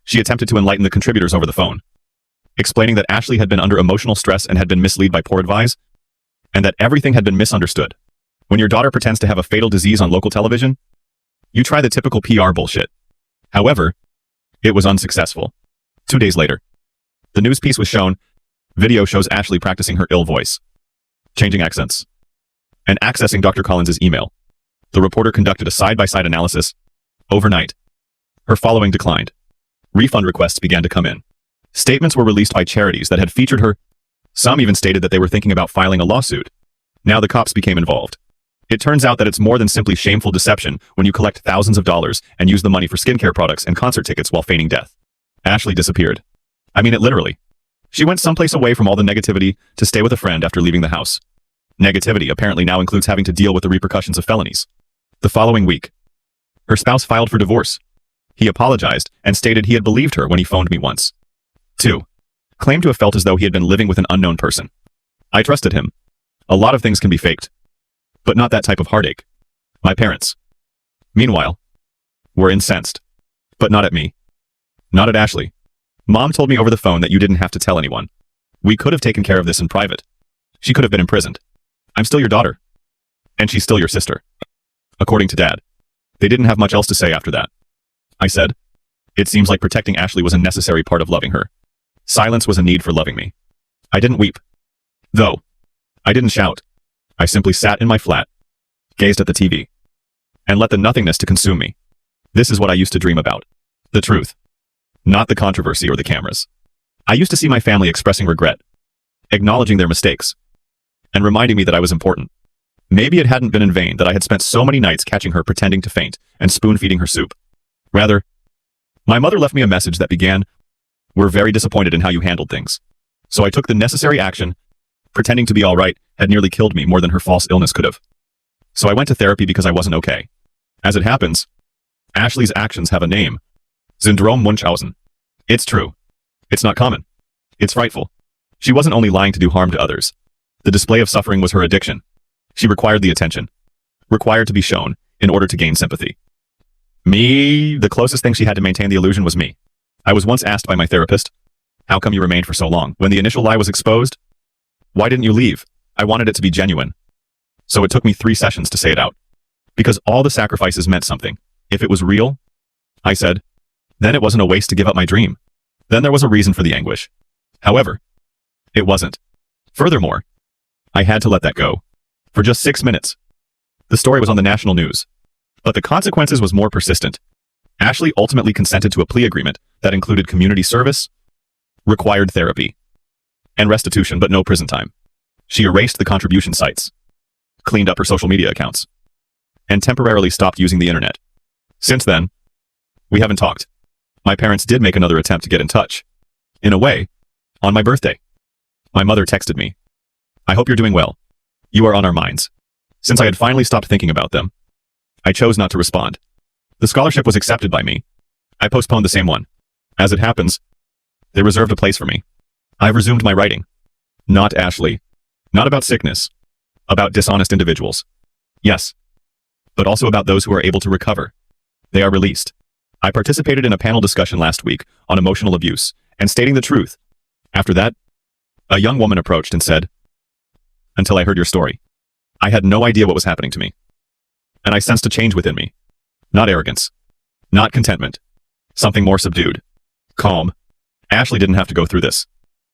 A: She attempted to enlighten the contributors over the phone, explaining that Ashley had been under emotional stress and had been misled by poor advice, and that everything had been misunderstood. When your daughter pretends to have a fatal disease on local television, you try the typical PR bullshit. However, it was unsuccessful. 2 days later, the news piece was shown. Video shows Ashley practicing her ill voice, changing accents, and accessing Dr. Collins's email. The reporter conducted a side-by-side analysis. Overnight, her following declined. Refund requests began to come in. Statements were released by charities that had featured her. Some even stated that they were thinking about filing a lawsuit. Now the cops became involved. It turns out that it's more than simply shameful deception when you collect thousands of dollars and use the money for skincare products and concert tickets while feigning death. Ashley disappeared. I mean it literally. She went someplace away from all the negativity to stay with a friend after leaving the house. Negativity apparently now includes having to deal with the repercussions of felonies. The following week, her spouse filed for divorce. He apologized and stated he had believed her when he phoned me once. 2. Claimed to have felt as though he had been living with an unknown person. I trusted him. A lot of things can be faked. But not that type of heartache. My parents, meanwhile, were incensed. But not at me. Not at Ashley. Mom told me over the phone that you didn't have to tell anyone. We could have taken care of this in private. She could have been imprisoned. I'm still your daughter. And she's still your sister. According to Dad. They didn't have much else to say after that. I said, it seems like protecting Ashley was a necessary part of loving her. Silence was a need for loving me. I didn't weep. Though. I didn't shout. I simply sat in my flat, gazed at the TV, and let the nothingness to consume me. This is what I used to dream about. The truth. Not the controversy or the cameras. I used to see my family expressing regret, acknowledging their mistakes, and reminding me that I was important. Maybe it hadn't been in vain that I had spent so many nights catching her pretending to faint and spoon-feeding her soup. Rather, my mother left me a message that began, "We're very disappointed in how you handled things." So I took the necessary action. Pretending to be all right had nearly killed me more than her false illness could have. So I went to therapy because I wasn't okay. As it happens, Ashley's actions have a name. Syndrome Munchausen. It's true. It's not common. It's frightful. She wasn't only lying to do harm to others. The display of suffering was her addiction. She required the attention. Required to be shown in order to gain sympathy. Me, the closest thing she had to maintain the illusion was me. I was once asked by my therapist, "How come you remained for so long when the initial lie was exposed? Why didn't you leave?" I wanted it to be genuine. So it took me 3 sessions to say it out. Because all the sacrifices meant something. If it was real, I said, then it wasn't a waste to give up my dream. Then there was a reason for the anguish. However, it wasn't. Furthermore, I had to let that go. For just 6 minutes. The story was on the national news. But the consequences was more persistent. Ashley ultimately consented to a plea agreement that included community service, required therapy, and restitution, but no prison time. She erased the contribution sites, cleaned up her social media accounts, and temporarily stopped using the internet. Since then, we haven't talked. My parents did make another attempt to get in touch. In a way, on my birthday. My mother texted me, "I hope you're doing well. You are on our minds." Since I had finally stopped thinking about them, I chose not to respond. The scholarship was accepted by me. I postponed the same one. As it happens, they reserved a place for me. I've resumed my writing. Not Ashley. Not about sickness. About dishonest individuals. Yes. But also about those who are able to recover. They are released. I participated in a panel discussion last week on emotional abuse and stating the truth. After that, a young woman approached and said, "Until I heard your story, I had no idea what was happening to me. And I sensed a change within me. Not arrogance. Not contentment. Something more subdued. Calm. Ashley didn't have to go through this.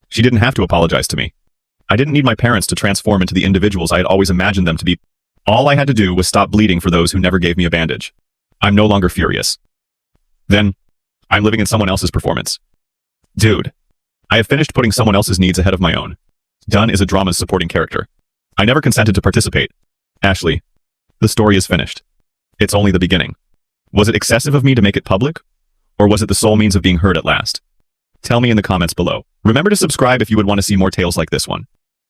A: She didn't have to apologize to me. I didn't need my parents to transform into the individuals I had always imagined them to be. All I had to do was stop bleeding for those who never gave me a bandage. I'm no longer furious. Then, I'm living in someone else's performance. Dude, I have finished putting someone else's needs ahead of my own. Dunn is a drama's supporting character. I never consented to participate. Ashley, the story is finished. It's only the beginning. Was it excessive of me to make it public? Or was it the sole means of being heard at last? Tell me in the comments below. Remember to subscribe if you would want to see more tales like this one.